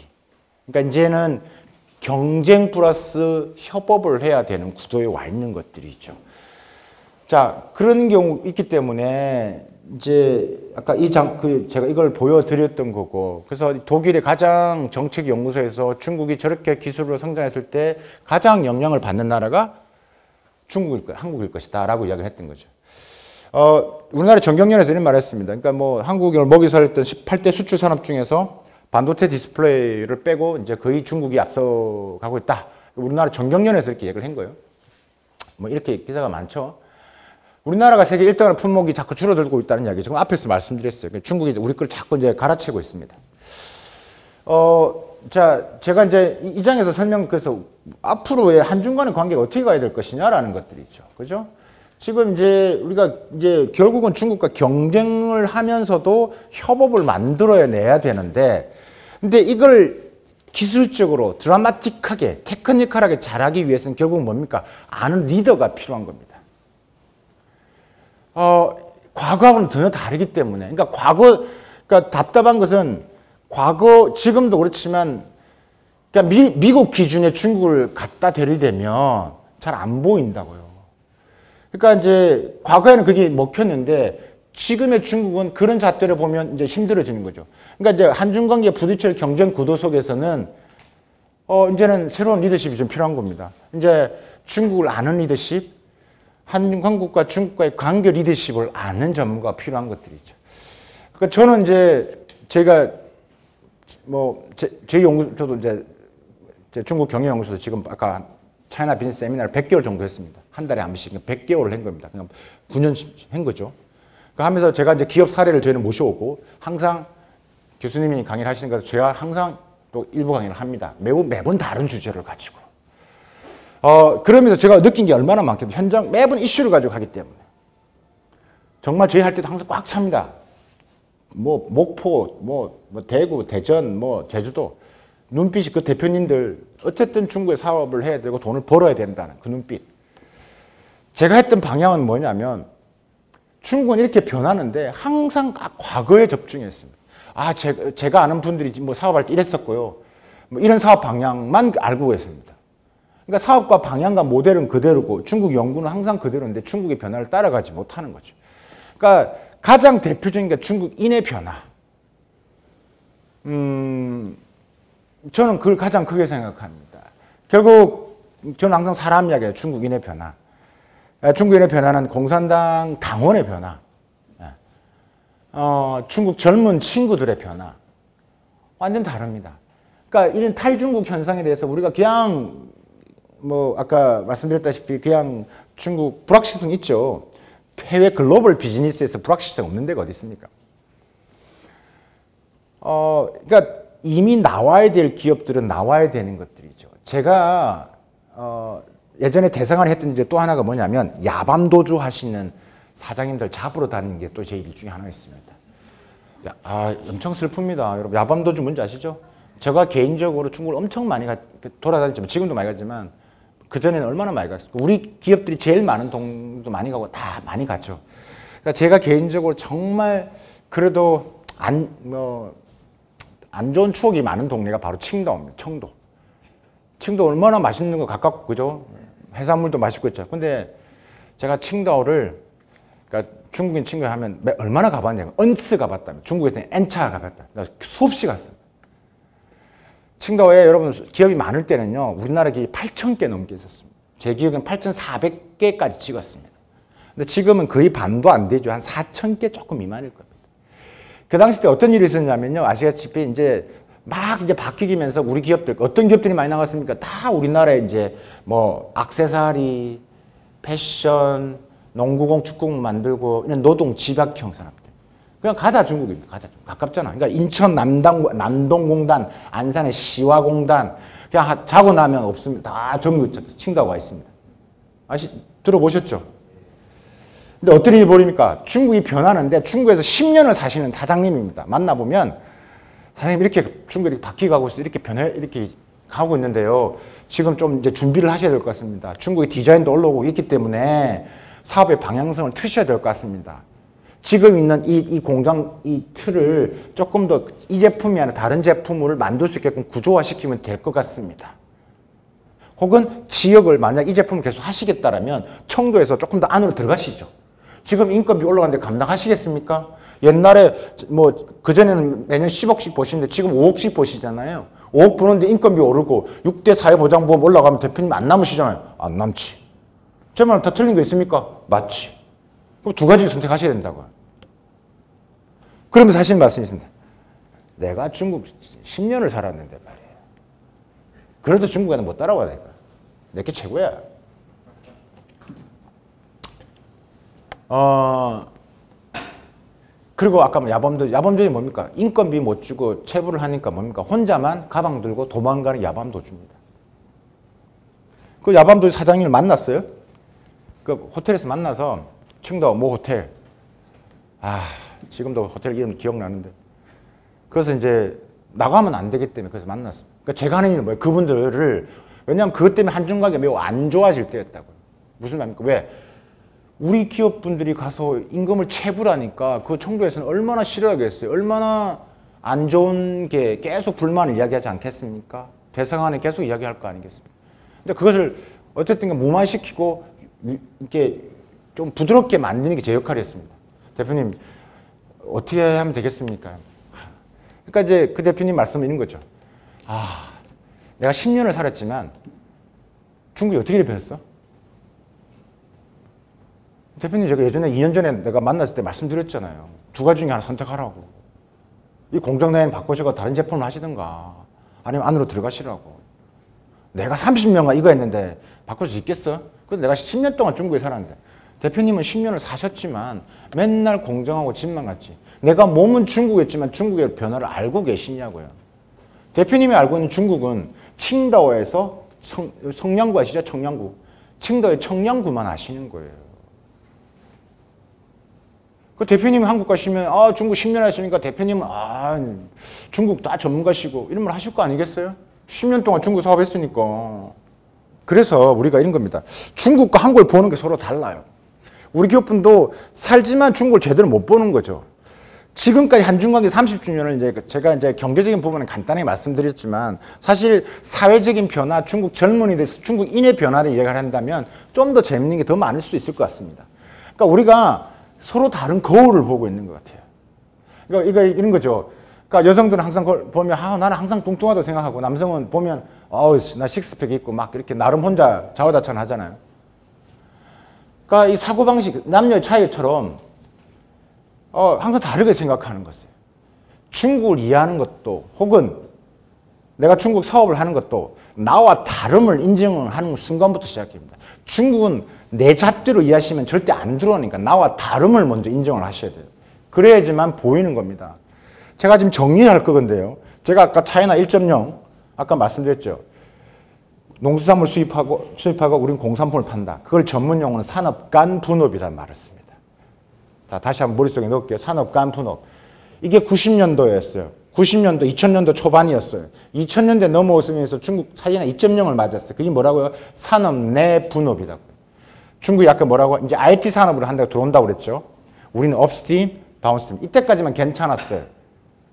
그러니까 이제는 경쟁 플러스 협업을 해야 되는 구조에 와 있는 것들이죠. 자, 그런 경우 있기 때문에 이제 아까 제가 이걸 보여드렸던 거고, 그래서 독일의 가장 정책 연구소에서 중국이 저렇게 기술로 성장했을 때 가장 영향을 받는 나라가 한국일 것이다라고 이야기를 했던 거죠. 우리나라 정경련에서 이런 말을 했습니다. 그러니까 뭐 한국이 먹이 살렸던 18대 수출 산업 중에서 반도체 디스플레이를 빼고 이제 거의 중국이 앞서가고 있다. 우리나라 정경련에서 이렇게 얘기를 한 거예요. 뭐 이렇게 기사가 많죠. 우리나라가 세계 1등하는 품목이 자꾸 줄어들고 있다는 이야기 지금 앞에서 말씀드렸어요. 중국이 우리 걸 자꾸 이제 갈아치고 있습니다. 자, 제가 이제 이 장에서 그래서 앞으로의 한중 간의 관계가 어떻게 가야 될 것이냐라는 것들이죠. 그죠? 지금 이제 우리가 이제 결국은 중국과 경쟁을 하면서도 협업을 만들어야 내야 되는데, 근데 이걸 기술적으로 드라마틱하게, 테크니컬하게 잘하기 위해서는 결국 뭡니까? 아는 리더가 필요한 겁니다. 과거하고는 전혀 다르기 때문에. 그러니까 답답한 것은 지금도 그렇지만, 그러니까 미국 기준에 중국을 갖다 들이대면 잘 안 보인다고요. 그러니까 이제 과거에는 그게 먹혔는데 지금의 중국은 그런 잣대를 보면 이제 힘들어지는 거죠. 그러니까 이제 한중 관계 부딪힐 경쟁 구도 속에서는 이제는 새로운 리더십이 좀 필요한 겁니다. 이제 중국을 아는 리더십, 한국과 중국과의 관계 리더십을 아는 전문가가 필요한 것들이죠. 그러니까 저는 이제 제가 뭐 제 연구소도 이제 중국 경영연구소도 지금 아까 차이나 비즈니스 세미나를 100개월 정도 했습니다. 한 달에 한 번씩 100개월을 한 겁니다. 그냥 9년 한 거죠. 그러니까 하면서 제가 이제 기업 사례를 저희는 모셔오고 항상 교수님이 강의를 하시는 것을 제가 항상 또 일부 강의를 합니다. 매번 다른 주제를 가지고. 그러면서 제가 느낀 게 얼마나 많겠어요. 매번 이슈를 가지고 하기 때문에. 정말 저희 할 때도 항상 꽉 찹니다. 뭐, 목포, 뭐 대구, 대전, 제주도. 눈빛이 그 대표님들, 어쨌든 중국에 사업을 해야 되고 돈을 벌어야 된다는 그 눈빛. 제가 했던 방향은 뭐냐면, 중국은 이렇게 변하는데 항상 과거에 집중했습니다. 제가 아는 분들이 뭐 사업할 때 이랬었고요. 뭐 이런 사업 방향만 알고 있습니다. 그러니까 사업과 방향과 모델은 그대로고 중국 연구는 항상 그대로인데 중국의 변화를 따라가지 못하는 거죠. 그러니까 가장 대표적인 게 중국인의 변화. 저는 그걸 가장 크게 생각합니다. 결국 저는 항상 사람 이야기예요. 중국인의 변화. 중국인의 변화는 공산당 당원의 변화. 중국 젊은 친구들의 변화. 완전 다릅니다. 그러니까 이런 탈중국 현상에 대해서 우리가 그냥 뭐 아까 말씀드렸다시피 그냥 중국 불확실성 있죠. 해외 글로벌 비즈니스에서 불확실성 없는 데가 어디 있습니까? 그러니까 이미 나와야 될 기업들은 나와야 되는 것들이죠. 제가 예전에 대상을 했던 이제 또 하나가 뭐냐면 야밤도주 하시는 사장님들 잡으러 다니는 게 또 제 일 중에 하나 있습니다. 엄청 슬픕니다. 여러분 야밤도주 뭔지 아시죠? 제가 개인적으로 중국을 엄청 많이 돌아다녔지만 지금도 많이 갔지만 그전에는 얼마나 많이 갔어요. 우리 기업들이 제일 많은 동도 많이 가고 다 많이 갔죠. 그러니까 제가 개인적으로 정말 그래도 안 좋은 추억이 많은 동네가 바로 칭다오입니다. 청도. 칭도 얼마나 맛있는 거 가깝고 그죠? 해산물도 맛있고 있죠. 근데 제가 칭다오를 그러니까 중국인 친구 하면 얼마나 가봤냐고. 언스 가봤다며. 중국에서는 N차 가봤다. 그러니까 수없이 갔어요. 칭다오에 여러분 기업이 많을 때는요. 우리나라 기업이 8,000개 넘게 있었습니다. 제 기억엔 8,400개까지 찍었습니다. 근데 지금은 거의 반도 안 되죠. 한 4,000개 조금 미만일 겁니다. 그 당시 때 어떤 일이 있었냐면요. 아시다시피 이제 막 이제 바뀌면서 우리 기업들, 어떤 기업들이 많이 나갔습니까? 다 우리나라에 이제 뭐 액세서리, 패션, 농구공, 축구공 만들고 이런 노동 집약형 산업들. 그냥 가자 중국입니다. 가자. 가깝잖아. 그러니까 인천 남동공단, 안산의 시화공단 그냥 자고 나면 없습니다. 다 전부 칭다오가 있습니다. 들어보셨죠? 근데 어떤 일이 벌입니까? 중국이 변하는데 중국에서 10년을 사시는 사장님입니다. 만나보면 사장님 이렇게 중국이 바뀌고 있어. 이렇게 이렇게 가고 있는데요. 지금 좀 이제 준비를 하셔야 될 것 같습니다. 중국의 디자인도 올라오고 있기 때문에 사업의 방향성을 트셔야 될 것 같습니다. 지금 있는 이 공장, 이 틀을 조금 더 이 제품이 아니라 다른 제품을 만들 수 있게끔 구조화시키면 될 것 같습니다. 혹은 지역을 만약 이 제품을 계속 하시겠다라면 청도에서 조금 더 안으로 들어가시죠. 지금 인건비 올라가는데 감당하시겠습니까? 옛날에 뭐 그전에는 매년 10억씩 버시는데 지금 5억씩 버시잖아요. 5억 버는데 인건비 오르고 6대 사회보장보험 올라가면 대표님 안 남으시잖아요. 안 남지. 제 말 다 틀린 거 있습니까? 맞지. 그럼 두 가지 선택하셔야 된다고요. 그러면서 하시는 말씀이 있습니다. 내가 중국 10년을 살았는데 말이에요. 그래도 중국에는 못 따라와야 될까? 내게 최고야. 그리고 아까 뭐 야밤도둑이 뭡니까? 인건비 못 주고 체불을 하니까 뭡니까? 혼자만 가방 들고 도망가는 야밤도둑입니다. 그 야밤도둑 사장님을 만났어요. 그 호텔에서 만나서 칭다오 모 호텔. 지금도 호텔 이름 기억나는데. 그래서 이제 나가면 안 되기 때문에 그래서 만났어요. 그러니까 제가 하는 일은 뭐예요? 그분들을 왜냐하면 그것 때문에 한중관계가 매우 안 좋아질 때였다고요. 무슨 말입니까? 왜? 우리 기업분들이 가서 임금을 체불하니까 그 청도에서는 얼마나 싫어하겠어요. 얼마나 안 좋은 게 계속 불만을 이야기하지 않겠습니까? 대상안에 계속 이야기할 거 아니겠습니까? 근데 그것을 어쨌든 무마시키고 이렇게 좀 부드럽게 만드는 게 제 역할이었습니다. 대표님 어떻게 하면 되겠습니까? 그러니까 이제 그 대표님 말씀은 이런 거죠. 내가 10년을 살았지만 중국이 어떻게 변했어? 대표님 제가 예전에 2년 전에 내가 만났을 때 말씀드렸잖아요. 두 가지 중에 하나 선택하라고. 이 공장 라인 바꾸시고 다른 제품을 하시든가 아니면 안으로 들어가시라고. 내가 30년간 이거 했는데 바꿀 수 있겠어? 그래서 내가 10년 동안 중국에 살았는데 대표님은 10년을 사셨지만 맨날 공장하고 집만 갔지. 내가 몸은 중국에 있지만 중국의 변화를 알고 계시냐고요. 대표님이 알고 있는 중국은 칭다오에서 성량구 아시죠? 청량구. 칭다오의 청량구만 아시는 거예요. 그 대표님이 한국 가시면 중국 10년 하시니까 대표님은 중국 다 전문가시고 이런 말 하실 거 아니겠어요? 10년 동안 중국 사업했으니까. 그래서 우리가 이런 겁니다. 중국과 한국을 보는 게 서로 달라요. 우리 기업분도 살지만 중국을 제대로 못 보는 거죠. 지금까지 한중관계 30주년을 이제 제가 이제 경제적인 부분은 간단히 말씀드렸지만 사실 사회적인 변화, 중국 젊은이들, 중국인의 변화를 이야기를 한다면 좀 더 재밌는 게 더 많을 수도 있을 것 같습니다. 그러니까 우리가 서로 다른 거울을 보고 있는 것 같아요. 그러니까 이런 거죠. 그러니까 여성들은 항상 그걸 보면 나는 항상 뚱뚱하다고 생각하고 남성은 보면 나 식스팩 있고 막 이렇게 나름 혼자 자화자찬 하잖아요. 그러니까 이 사고방식, 남녀의 차이처럼 항상 다르게 생각하는 것이에요. 중국을 이해하는 것도 혹은 내가 중국 사업을 하는 것도 나와 다름을 인정하는 순간부터 시작합니다. 중국은 내 잣대로 이해하시면 절대 안 들어오니까 나와 다름을 먼저 인정을 하셔야 돼요. 그래야지만 보이는 겁니다. 제가 지금 정리할 거건데요. 제가 아까 차이나 1.0 아까 말씀드렸죠. 농수산물 수입하고 우리는 공산품을 판다. 그걸 전문용어는 산업 분업이라는 말을 씁니다. 자, 다시 한번 머릿속에 넣을게요. 산업 분업. 이게 90년도였어요. 90년도, 2000년도 초반이었어요. 2000년대 넘어오면서 중국 차이나 2.0을 맞았어요. 그게 뭐라고요? 산업 내 분업이라고. 중국이 아까 뭐라고? 이제 IT 산업으로 한다고 들어온다고 그랬죠. 우리는 업스트림, 다운스트림. 이때까지만 괜찮았어요.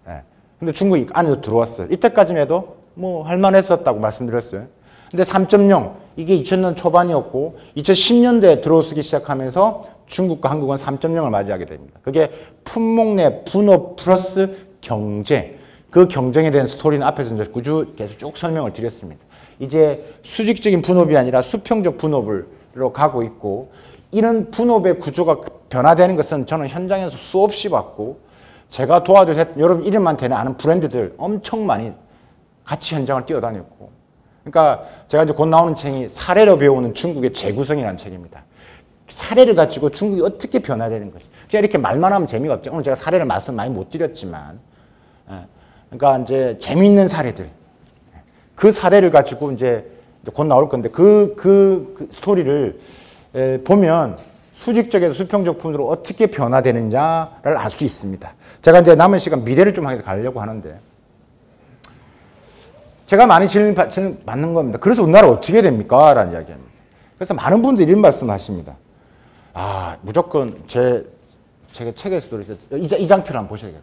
네. 근데 중국이 안으로 들어왔어요. 이때까지만 해도 뭐 할만했었다고 말씀드렸어요. 근데 3.0, 이게 2000년 초반이었고 2010년대에 들어서기 시작하면서 중국과 한국은 3.0을 맞이하게 됩니다. 그게 품목 내 분업 플러스 경제. 그 경쟁에 대한 스토리는 앞에서 이제 꾸준히 계속 쭉 설명을 드렸습니다. 이제 수직적인 분업이 아니라 수평적 분업으로 가고 있고 이런 분업의 구조가 변화되는 것은 저는 현장에서 수없이 봤고 제가 도와줘서 여러분 이름만 대는 아는 브랜드들 엄청 많이 같이 현장을 뛰어다녔고 그러니까 제가 이제 곧 나오는 책이 사례로 배우는 중국의 재구성이라는 책입니다. 사례를 가지고 중국이 어떻게 변화되는 것이 그냥 이렇게 말만 하면 재미가 없죠. 오늘 제가 사례를 말씀 많이 못 드렸지만 그러니까 이제 재미있는 사례들 그 사례를 가지고 이제 곧 나올 건데 그 스토리를 보면 수직적에서 수평적 분으로 어떻게 변화되느냐를 알 수 있습니다. 제가 이제 남은 시간 미래를 좀 가려고 하는데 제가 많이 질문 받는 겁니다. 그래서 우리나라 어떻게 됩니까? 라는 이야기합니다. 그래서 많은 분들이 이런 말씀 하십니다. 아, 무조건 제가 책에서도 이 장표를 한번 보셔야겠다.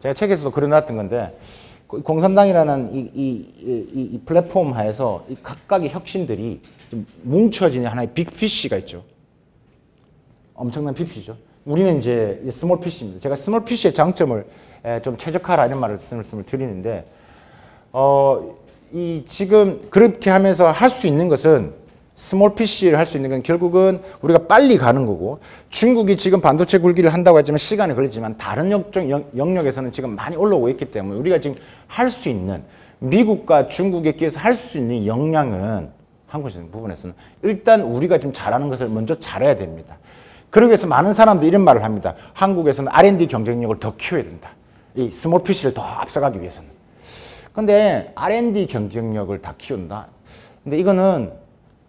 제가 책에서도 그려놨던 건데 공산당이라는 이 플랫폼 하에서 이 각각의 혁신들이 좀 뭉쳐지는 하나의 빅피쉬가 있죠. 엄청난 빅피쉬죠. 우리는 이제 스몰 피쉬입니다. 제가 스몰 피쉬의 장점을 좀 최적화라 이런 말씀을 드리는데 지금 그렇게 하면서 할 수 있는 것은 스몰 PC를 할 수 있는 건 결국은 우리가 빨리 가는 거고 중국이 지금 반도체 굴기를 한다고 했지만 시간이 걸리지만 다른 영역에서는 지금 많이 올라오고 있기 때문에 우리가 지금 할 수 있는 미국과 중국에 비해서 할 수 있는 역량은 한국적인 부분에서는 일단 우리가 지금 잘하는 것을 먼저 잘해야 됩니다. 그러기 위해서 많은 사람들이 이런 말을 합니다. 한국에서는 R&D 경쟁력을 더 키워야 된다. 이 스몰 PC를 더 앞서가기 위해서는. 근데 R&D 경쟁력을 다 키운다. 근데 이거는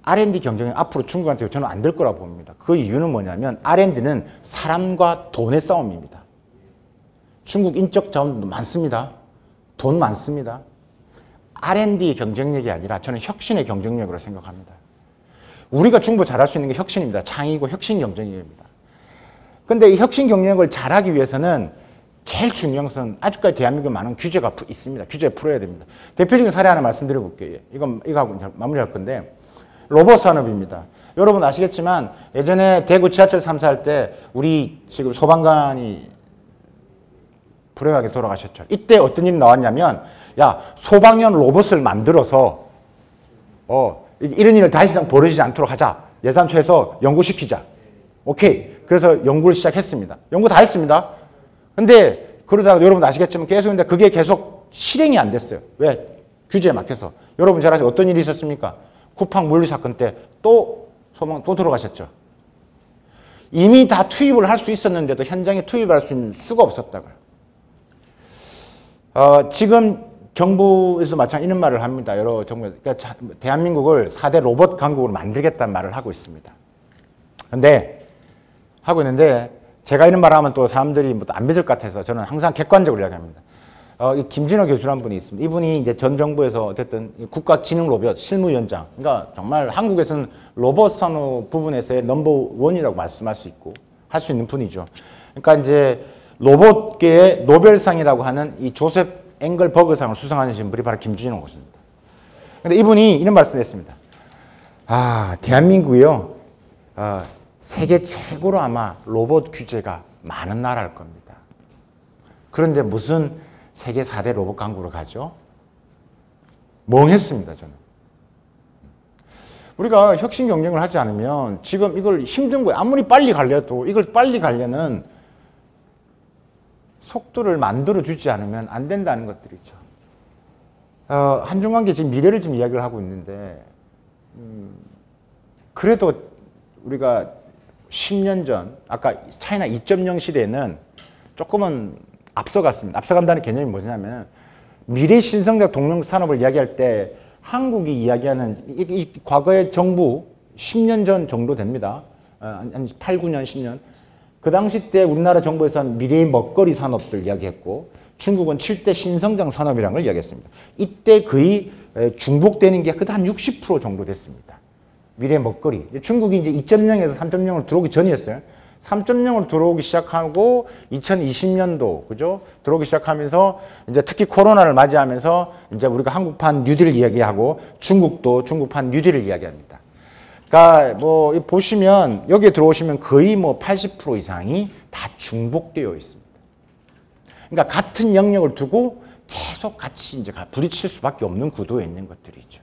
R&D 경쟁력 앞으로 중국한테 저는 안 될 거라고 봅니다. 그 이유는 뭐냐면 R&D는 사람과 돈의 싸움입니다. 중국 인적 자원도 많습니다. 돈 많습니다. R&D 경쟁력이 아니라 저는 혁신의 경쟁력으로 생각합니다. 우리가 중국을 잘할 수 있는 게 혁신입니다. 창의고 혁신 경쟁력입니다. 근데 이 혁신 경쟁력을 잘하기 위해서는 제일 중요한 것은 아직까지 대한민국에 많은 규제가 있습니다. 규제 풀어야 됩니다. 대표적인 사례 하나 말씀드려 볼게요. 이거하고 마무리할 건데 로봇 산업입니다. 여러분 아시겠지만 예전에 대구 지하철 3사 할 때 우리 지금 소방관이 불행하게 돌아가셨죠. 이때 어떤 일이 나왔냐면 야 소방용 로봇을 만들어서 이런 일을 다시 이상 벌어지지 않도록 하자. 예산 최소 연구시키자. 오케이. 그래서 연구를 시작했습니다. 연구 다 했습니다. 근데 그러다가 여러분 아시겠지만 계속 했는데 그게 계속 실행이 안 됐어요. 왜? 규제에 막혀서. 여러분 잘 아시죠? 어떤 일이 있었습니까? 쿠팡 물류 사건 때 또 소방 또 들어가셨죠. 이미 다 투입을 할 수 있었는데도 현장에 투입할 수 있는 수가 없었다고요. 지금 정부에서 마찬가지 이런 말을 합니다. 여러 정부, 그러니까 대한민국을 4대 로봇 강국으로 만들겠다는 말을 하고 있습니다. 근데 하고 있는데 제가 이런 말을 하면 또 사람들이 뭐 안 믿을 것 같아서 저는 항상 객관적으로 이야기합니다. 김진호 교수라는 분이 있습니다. 이분이 이제 전 정부에서 어쨌든 국가지능 로봇 실무위원장. 그러니까 정말 한국에서는 로봇 산업 부분에서의 넘버원이라고 말씀할 수 있고 할 수 있는 분이죠. 그러니까 이제 로봇계의 노벨상이라고 하는 이 조셉 앵글버그상을 수상하신 분이 바로 김진호 교수입니다. 근데 이분이 이런 말씀을 했습니다. 대한민국이요. 세계 최고로 아마 로봇 규제가 많은 나라일 겁니다. 그런데 무슨 세계 4대 로봇 강국으로 가죠? 멍했습니다, 저는. 우리가 혁신 경쟁을 하지 않으면 지금 이걸 힘든 거예요. 아무리 빨리 가려도 이걸 빨리 가려는 속도를 만들어주지 않으면 안 된다는 것들이죠. 한중관계 지금 미래를 지금 이야기를 하고 있는데 그래도 우리가 10년 전 아까 차이나 2.0 시대에는 조금은 앞서갔습니다. 앞서간다는 개념이 뭐냐면 미래 신성장 동력 산업을 이야기할 때 한국이 이야기하는 이 과거의 정부 10년 전 정도 됩니다. 한 8, 9년, 10년. 그 당시 때 우리나라 정부에서는 미래의 먹거리 산업들 이야기했고 중국은 7대 신성장 산업이라는 걸 이야기했습니다. 이때 거의 중복되는 게 그래도 한 60% 정도 됐습니다. 미래의 먹거리. 중국이 이제 2.0에서 3.0으로 들어오기 전이었어요. 3.0으로 들어오기 시작하고 2020년도 그죠? 들어오기 시작하면서 이제 특히 코로나를 맞이하면서 이제 우리가 한국판 뉴딜을 이야기하고 중국도 중국판 뉴딜을 이야기합니다. 그러니까 뭐 보시면 여기에 들어오시면 거의 뭐 80% 이상이 다 중복되어 있습니다. 그러니까 같은 영역을 두고 계속 같이 이제 부딪힐 수밖에 없는 구도에 있는 것들이죠.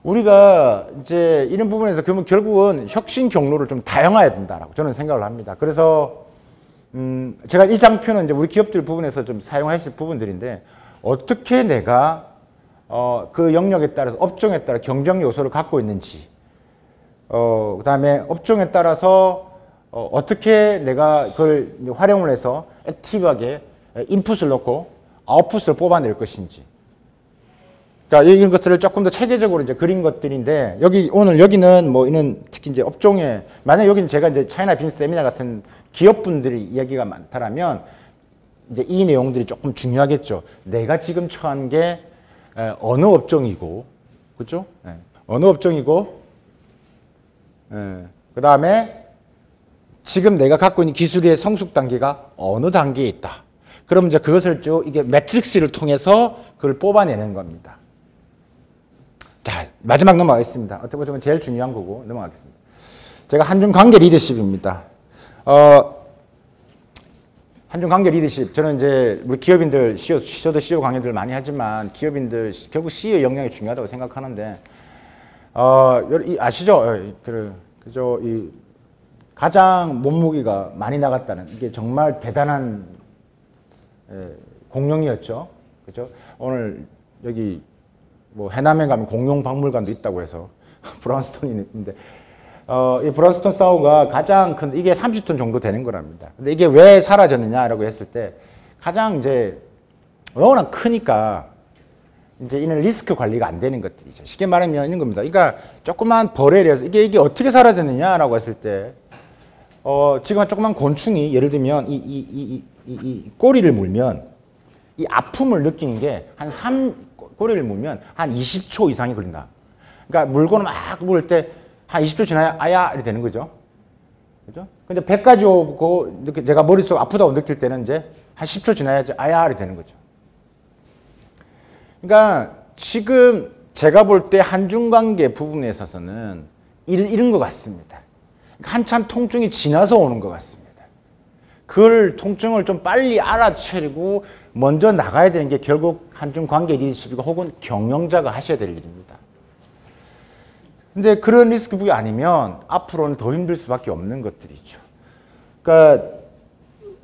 우리가 이제 이런 부분에서 그러면 결국은 혁신 경로를 좀 다양화해야 된다라고 저는 생각을 합니다. 그래서 제가 이 장표는 이제 우리 기업들 부분에서 좀 사용하실 부분들인데 어떻게 내가 그 영역에 따라서 업종에 따라 경쟁 요소를 갖고 있는지, 그다음에 업종에 따라서 어떻게 내가 그걸 활용을 해서 액티브하게 인풋을 넣고 아웃풋을 뽑아낼 것인지. 그러니까 이런 것들을 조금 더 체계적으로 이제 그린 것들인데 오늘 여기는 뭐 이는 특히 이제 업종에 만약 여기는 제가 이제 차이나 빈스 세미나 같은 기업분들이 이야기가 많다라면 이제 이 내용들이 조금 중요하겠죠. 내가 지금 처한 게 어느 업종이고, 그렇죠? 어느 업종이고, 그 다음에 지금 내가 갖고 있는 기술의 성숙 단계가 어느 단계에 있다. 그럼 이제 그것을 쭉 이게 매트릭스를 통해서 그걸 뽑아내는 겁니다. 자, 마지막 넘어가겠습니다. 어떻게 보면 제일 중요한 거고 넘어가겠습니다. 제가 한중 관계 리더십입니다. 한중 관계 리더십. 저는 이제 우리 기업인들 저도 CEO 강연들 많이 하지만 기업인들 결국 CEO의 역량이 중요하다고 생각하는데 아시죠? 그죠? 이 가장 몸무게가 많이 나갔다는 이게 정말 대단한 공룡이었죠. 그죠? 오늘 여기 뭐 해남에 가면 공룡 박물관도 있다고 해서 브라운스톤이 있는데 이 브라운스톤 사우가 가장 큰 이게 30톤 정도 되는 거랍니다. 근데 이게 왜 사라졌느냐라고 했을 때 가장 이제 워낙 크니까 이제 이는 리스크 관리가 안 되는 것들이죠. 쉽게 말하면 이런 겁니다. 그러니까 조그만 벌에서 이게 어떻게 사라졌느냐라고 했을 때 지금 조그만 곤충이 예를 들면 이 꼬리를 물면 이 아픔을 느끼는 게 꼬리를 물면 한 20초 이상이 걸린다. 그러니까 물건을 막 물 때 한 20초 지나야 아야 이렇게 되는 거죠. 그죠? 근데 배까지 오고 내가 머릿속 아프다고 느낄 때는 이제 한 10초 지나야지 아야 이렇게 되는 거죠. 그러니까 지금 제가 볼 때 한중 관계 부분에 있어서는 이런 것 같습니다. 한참 통증이 지나서 오는 것 같습니다. 그 통증을 좀 빨리 알아채리고 먼저 나가야 되는 게 결국 한중 관계 리더십이고 혹은 경영자가 하셔야 될 일입니다. 근데 그런 리스크북이 아니면 앞으로는 더 힘들 수밖에 없는 것들이죠. 그러니까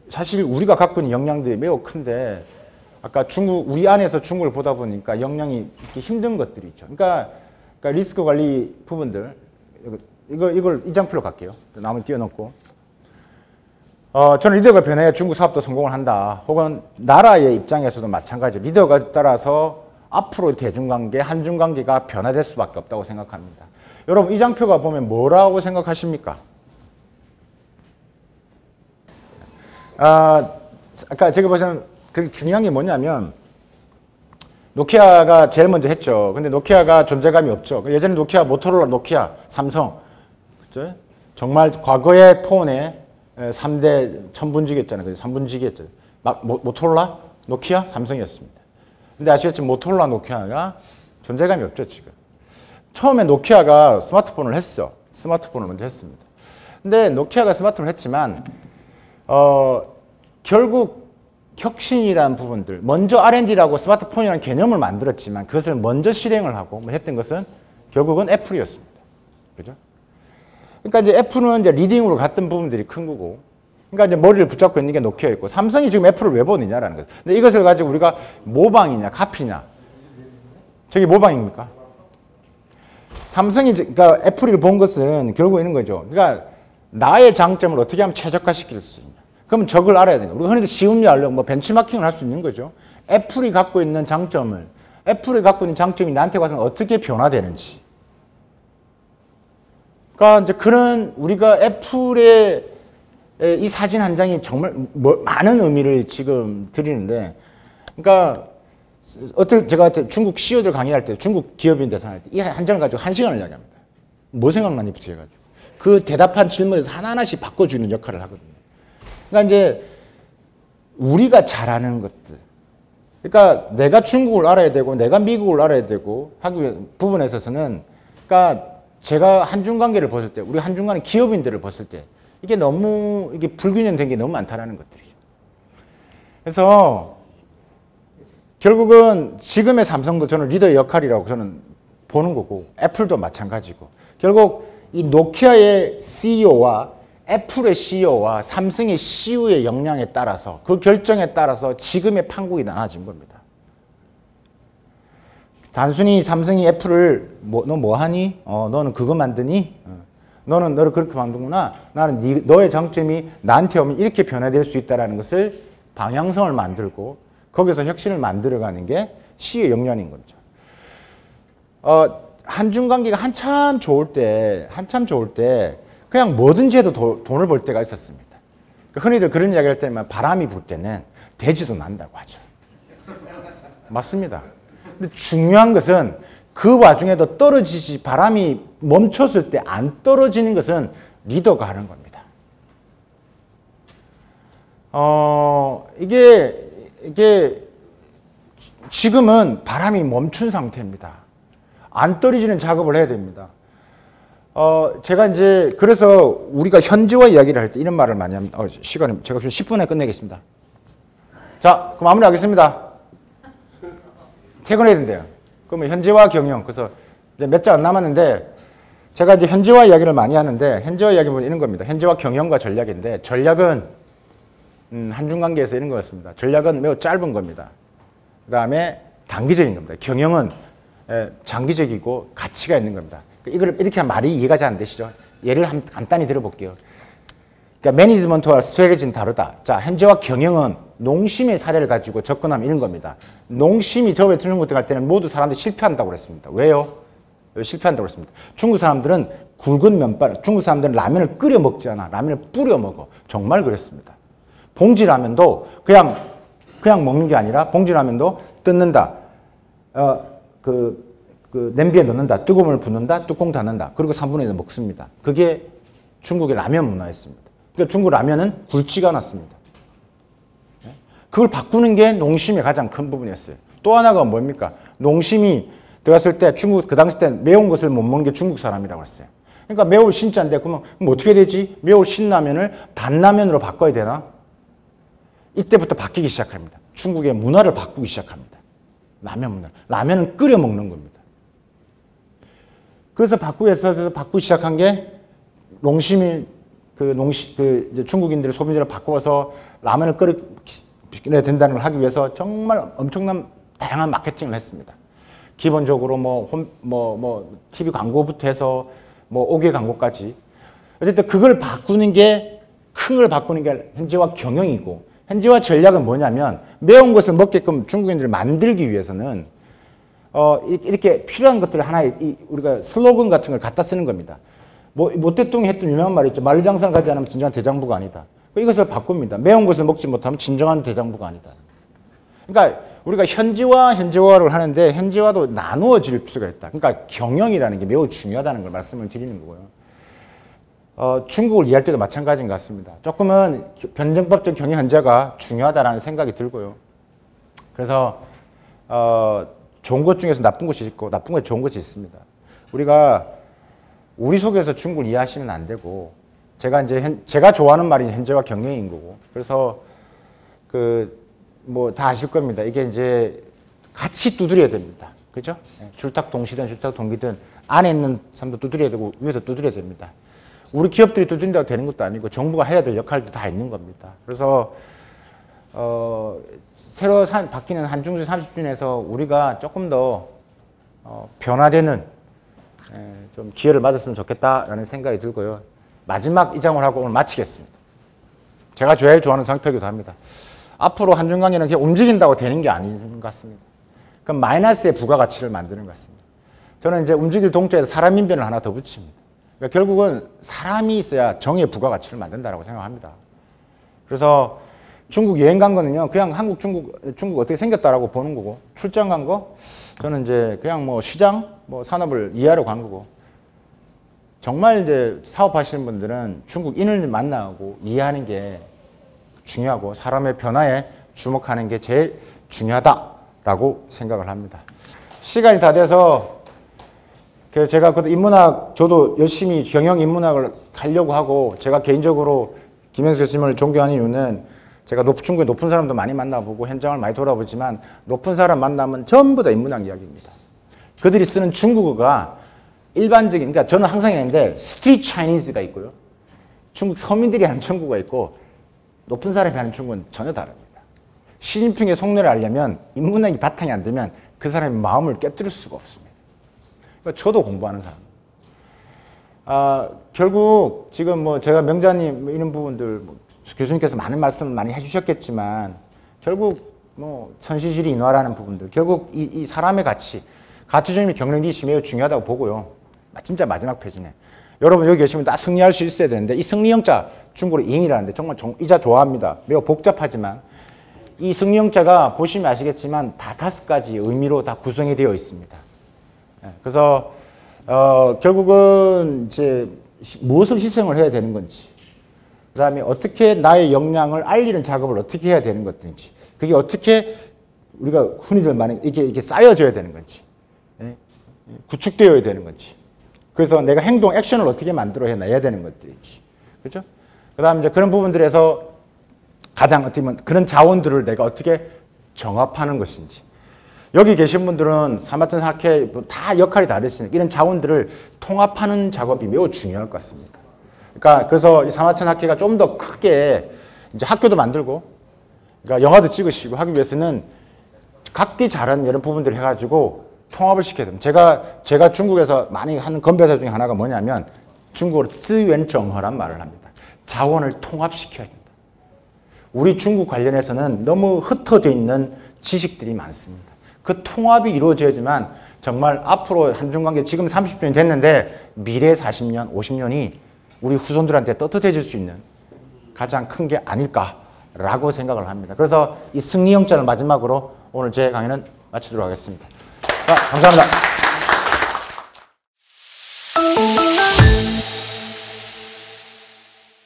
사실 우리가 갖고 있는 역량들이 매우 큰데 아까 우리 안에서 중국을 보다 보니까 역량이 이렇게 힘든 것들이 있죠. 그러니까 리스크 관리 부분들 이 장표로 갈게요. 나머지 띄워놓고. 저는 리더가 변해야 중국 사업도 성공을 한다. 혹은 나라의 입장에서도 마찬가지로 리더가 따라서 앞으로 대중관계, 한중관계가 변화될 수밖에 없다고 생각합니다. 여러분 이 장표가 보면 뭐라고 생각하십니까? 아까 제가 보시면 그 중요한 게 뭐냐면 노키아가 제일 먼저 했죠. 근데 노키아가 존재감이 없죠. 예전에 노키아, 모토로라, 노키아, 삼성 그렇죠? 정말 과거의 폰의 3대 천분지기였잖아요. 3분지기였죠. 모토로라, 노키아, 삼성이었습니다. 근데 아시겠지만 모토로라, 노키아가 존재감이 없죠, 지금. 처음에 노키아가 스마트폰을 했어. 스마트폰을 먼저 했습니다. 근데 노키아가 스마트폰을 했지만 결국 혁신이라는 부분들, 먼저 R&D라고 스마트폰이라는 개념을 만들었지만 그것을 먼저 실행을 하고 했던 것은 결국은 애플이었습니다. 그죠? 그러니까 이제 애플은 이제 리딩으로 갔던 부분들이 큰 거고, 그러니까 이제 머리를 붙잡고 있는 게 노키아였고, 삼성이 지금 애플을 왜 보느냐라는 거죠. 근데 이것을 가지고 우리가 모방이냐, 카피냐, 저게 모방입니까? 삼성이, 그러니까 애플을 본 것은 결국 있는 거죠. 그러니까 나의 장점을 어떻게 하면 최적화시킬 수 있냐. 그러면 저걸 알아야 되는 거예요. 우리가 흔히 쉬운 말 하려고 뭐 벤치마킹을 할 수 있는 거죠. 애플이 갖고 있는 장점이 나한테 와서는 어떻게 변화되는지. 그러니까 이제 그런 우리가 애플의 이 사진 한 장이 정말 많은 의미를 지금 드리는데, 그러니까 어떻게 제가 중국 CEO들 강의할 때, 중국 기업인 대상할 때 이 한 장을 가지고 1시간을 이야기합니다. 뭐 생각나니 부터 해가지고. 그 대답한 질문에서 하나하나씩 바꿔주는 역할을 하거든요. 그러니까 이제 우리가 잘하는 것들, 그러니까 내가 중국을 알아야 되고 내가 미국을 알아야 되고 하기 부분에 있어서는, 그러니까 제가 한중 관계를 봤을 때, 우리 한중 간의 기업인들을 봤을 때 이게 너무 이게 불균형된 게 너무 많다라는 것들이죠. 그래서 결국은 지금의 삼성도 저는 리더의 역할이라고 저는 보는 거고, 애플도 마찬가지고, 결국 이 노키아의 CEO와 애플의 CEO와 삼성의 CEO의 역량에 따라서, 그 결정에 따라서 지금의 판국이 나눠진 겁니다. 단순히 삼성이 애플을 너 뭐 하니? 너는 그거 만드니? 너는 너를 그렇게 만드구나. 나는 너의 장점이 나한테 오면 이렇게 변화될 수 있다는 것을 방향성을 만들고 거기서 혁신을 만들어가는 게 CEO의 역량인 거죠. 한중 관계가 한참 좋을 때 그냥 뭐든지 해도 돈을 벌 때가 있었습니다. 흔히들 그런 이야기를 할 때면 바람이 불 때는 대지도 난다고 하죠. 맞습니다. 근데 중요한 것은 그 와중에도 떨어지지, 바람이 멈췄을 때 안 떨어지는 것은 리더가 하는 겁니다. 이게 지금은 바람이 멈춘 상태입니다. 안 떨어지는 작업을 해야 됩니다. 제가 이제 그래서 우리가 현지화 이야기를 할 때 이런 말을 많이 합니다. 시간이 제가 10분에 끝내겠습니다. 자, 그럼 마무리하겠습니다. 퇴근해야 된대요. 그러면 현지화 경영, 그래서 이제 몇 장 안 남았는데 제가 이제 현지화 이야기를 많이 하는데, 현지화 이야기는 이런 겁니다. 현지화 경영과 전략인데, 전략은 한중 관계에서 이런 거였습니다. 전략은 매우 짧은 겁니다. 그 다음에 단기적인 겁니다. 경영은 장기적이고 가치가 있는 겁니다. 이걸 이렇게 하면 말이 이해가 잘 안 되시죠? 예를 간단히 들어볼게요. 그러니까 매니지먼트와 스트래티지는 다르다. 자, 현재와 경영은 농심의 사례를 가지고 접근하면 이런 겁니다. 농심이 저번에 중국에 갈 때는 모두 사람들이 실패한다고 그랬습니다. 왜요? 왜 실패한다고 그랬습니다. 중국 사람들은 굵은 면발, 중국 사람들은 라면을 끓여 먹지 않아. 라면을 뿌려 먹어. 정말 그랬습니다. 봉지라면도 그냥 먹는 게 아니라 봉지라면도 뜯는다. 냄비에 넣는다. 뜨거운 물을 붓는다. 뚜껑 닫는다. 그리고 3분의 1 먹습니다. 그게 중국의 라면 문화였습니다. 그러니까 중국 라면은 굵지가 않았습니다. 그걸 바꾸는 게 농심의 가장 큰 부분이었어요. 또 하나가 뭡니까? 농심이 들어갔을 때 중국, 그 당시 때 매운 것을 못 먹는 게 중국 사람이라고 했어요. 그러니까 매우 신짜인데 그럼 어떻게 되지? 매우 신라면을 단라면으로 바꿔야 되나? 이때부터 바뀌기 시작합니다. 중국의 문화를 바꾸기 시작합니다. 라면 문화. 라면은 끓여 먹는 겁니다. 그래서 바꾸기 시작한 게 농심이 이제 중국인들의 소비자를 바꿔서 라면을 끓여야 된다는 걸 하기 위해서 정말 엄청난 다양한 마케팅을 했습니다. 기본적으로 TV 광고부터 해서 옥외 광고까지. 어쨌든 그걸 바꾸는 게, 큰 걸 바꾸는 게 현지화 경영이고, 현지화 전략은 뭐냐면 매운 것을 먹게끔 중국인들을 만들기 위해서는 이렇게 필요한 것들을 하나의 우리가 슬로건 같은 걸 갖다 쓰는 겁니다. 모 대통령이 했던 유명한 말이 있죠. 만리장성을 가지 않으면 진정한 대장부가 아니다. 이것을 바꿉니다. 매운 것을 먹지 못하면 진정한 대장부가 아니다. 그러니까 우리가 현지화를 하는데 현지화도 나누어질 필요가 있다. 그러니까 경영이라는 게 매우 중요하다는 걸 말씀을 드리는 거고요. 중국을 이해할 때도 마찬가지인 것 같습니다. 조금은 변정법적 경영 현지화가 중요하다는 생각이 들고요. 그래서 좋은 것 중에서 나쁜 것이 있고 나쁜 것에 좋은 것이 있습니다. 우리 속에서 중국을 이해하시면 안 되고, 제가 좋아하는 말이 현재와 경영인 거고, 그래서 다 아실 겁니다. 이게 이제 같이 두드려야 됩니다. 그죠? 줄탁 동시든 줄탁 동기든 안에 있는 사람도 두드려야 되고 위에도 두드려야 됩니다. 우리 기업들이 두드린다고 되는 것도 아니고 정부가 해야 될 역할도 다 있는 겁니다. 그래서 새로 바뀌는 한중주 30주년에서 우리가 조금 더 변화되는 좀 기회를 맞았으면 좋겠다라는 생각이 들고요. 마지막 이장을 하고 오늘 마치겠습니다. 제가 제일 좋아하는 장표기도 합니다. 앞으로 한중 관계는 그냥 움직인다고 되는 게 아닌 것 같습니다. 그럼 마이너스의 부가가치를 만드는 것 같습니다. 저는 이제 움직일 동자에서 사람 인변을 하나 더 붙입니다. 그러니까 결국은 사람이 있어야 정의 부가가치를 만든다고 생각합니다. 그래서 중국 여행 간 거는요, 그냥 중국 어떻게 생겼다라고 보는 거고, 출장 간 거, 저는 이제 그냥 시장, 산업을 이해하러 간 거고, 정말 이제 사업하시는 분들은 중국인을 만나고 이해하는 게 중요하고 사람의 변화에 주목하는 게 제일 중요하다라고 생각을 합니다. 시간이 다 돼서 그래서 제가 그 인문학 저도 열심히 경영 인문학을 하려고 하고 제가 개인적으로 김현수 교수님을 존경하는 이유는 제가 중국의 높은 사람도 많이 만나보고 현장을 많이 돌아보지만 높은 사람 만나면 전부 다 인문학 이야기입니다. 그들이 쓰는 중국어가 일반적인, 그러니까 저는 항상 얘기하는데 스트리트 차이니즈가 있고요. 중국 서민들이 하는 중국어가 있고 높은 사람이 하는 중국어는 전혀 다릅니다. 시진핑의 속내를 알려면 인문학이 바탕이 안 되면 그 사람의 마음을 깨뜨릴 수가 없습니다. 그러니까 저도 공부하는 사람. 결국 지금 뭐 제가 명자님 이런 부분들 교수님께서 많은 말씀을 많이 해주셨겠지만 결국 뭐 천시실이 인화라는 부분들 결국 이 사람의 가치주의미 경영지시 매우 중요하다고 보고요. 진짜 마지막 페이지네. 여러분 여기 계시면 다 승리할 수 있어야 되는데 이 승리영자 중국어로 이인이라는데 정말 이자 좋아합니다. 매우 복잡하지만 이 승리영자가 보시면 아시겠지만 다 5가지 의미로 다 구성이 되어 있습니다. 그래서 결국은 이제 무엇을 희생을 해야 되는 건지 그 다음에 어떻게 나의 역량을 알리는 작업을 어떻게 해야 되는 것인지 그게 어떻게 우리가 흔히들 말하는 이게 쌓여져야 되는 건지 구축되어야 되는 건지 그래서 내가 행동, 액션을 어떻게 만들어 해야 되는 것들이지 그렇죠? 그 다음에 이제 그런 부분들에서 가장 어떻게 보면 그런 자원들을 내가 어떻게 정합하는 것인지 여기 계신 분들은 사마천 학회 다 역할이 다르시니까 이런 자원들을 통합하는 작업이 매우 중요할 것 같습니다. 그러니까 그래서 이 사마천 학회가 좀 더 크게 이제 학교도 만들고 그러니까 영화도 찍으시고 하기 위해서는 각기 잘하는 이런 부분들을 해가지고 통합을 시켜야 됩니다. 제가 중국에서 많이 하는 건배사 중에 하나가 뭐냐면 중국어로資源整合란 말을 합니다. 자원을 통합시켜야 된다. 우리 중국 관련해서는 너무 흩어져 있는 지식들이 많습니다. 그 통합이 이루어져야지만 정말 앞으로 한중관계 지금 30년이 됐는데 미래 40년, 50년이 우리 후손들한테 떳떳해질 수 있는 가장 큰 게 아닐까라고 생각을 합니다. 그래서 이 승리영자를 마지막으로 오늘 제 강의는 마치도록 하겠습니다. 감사합니다.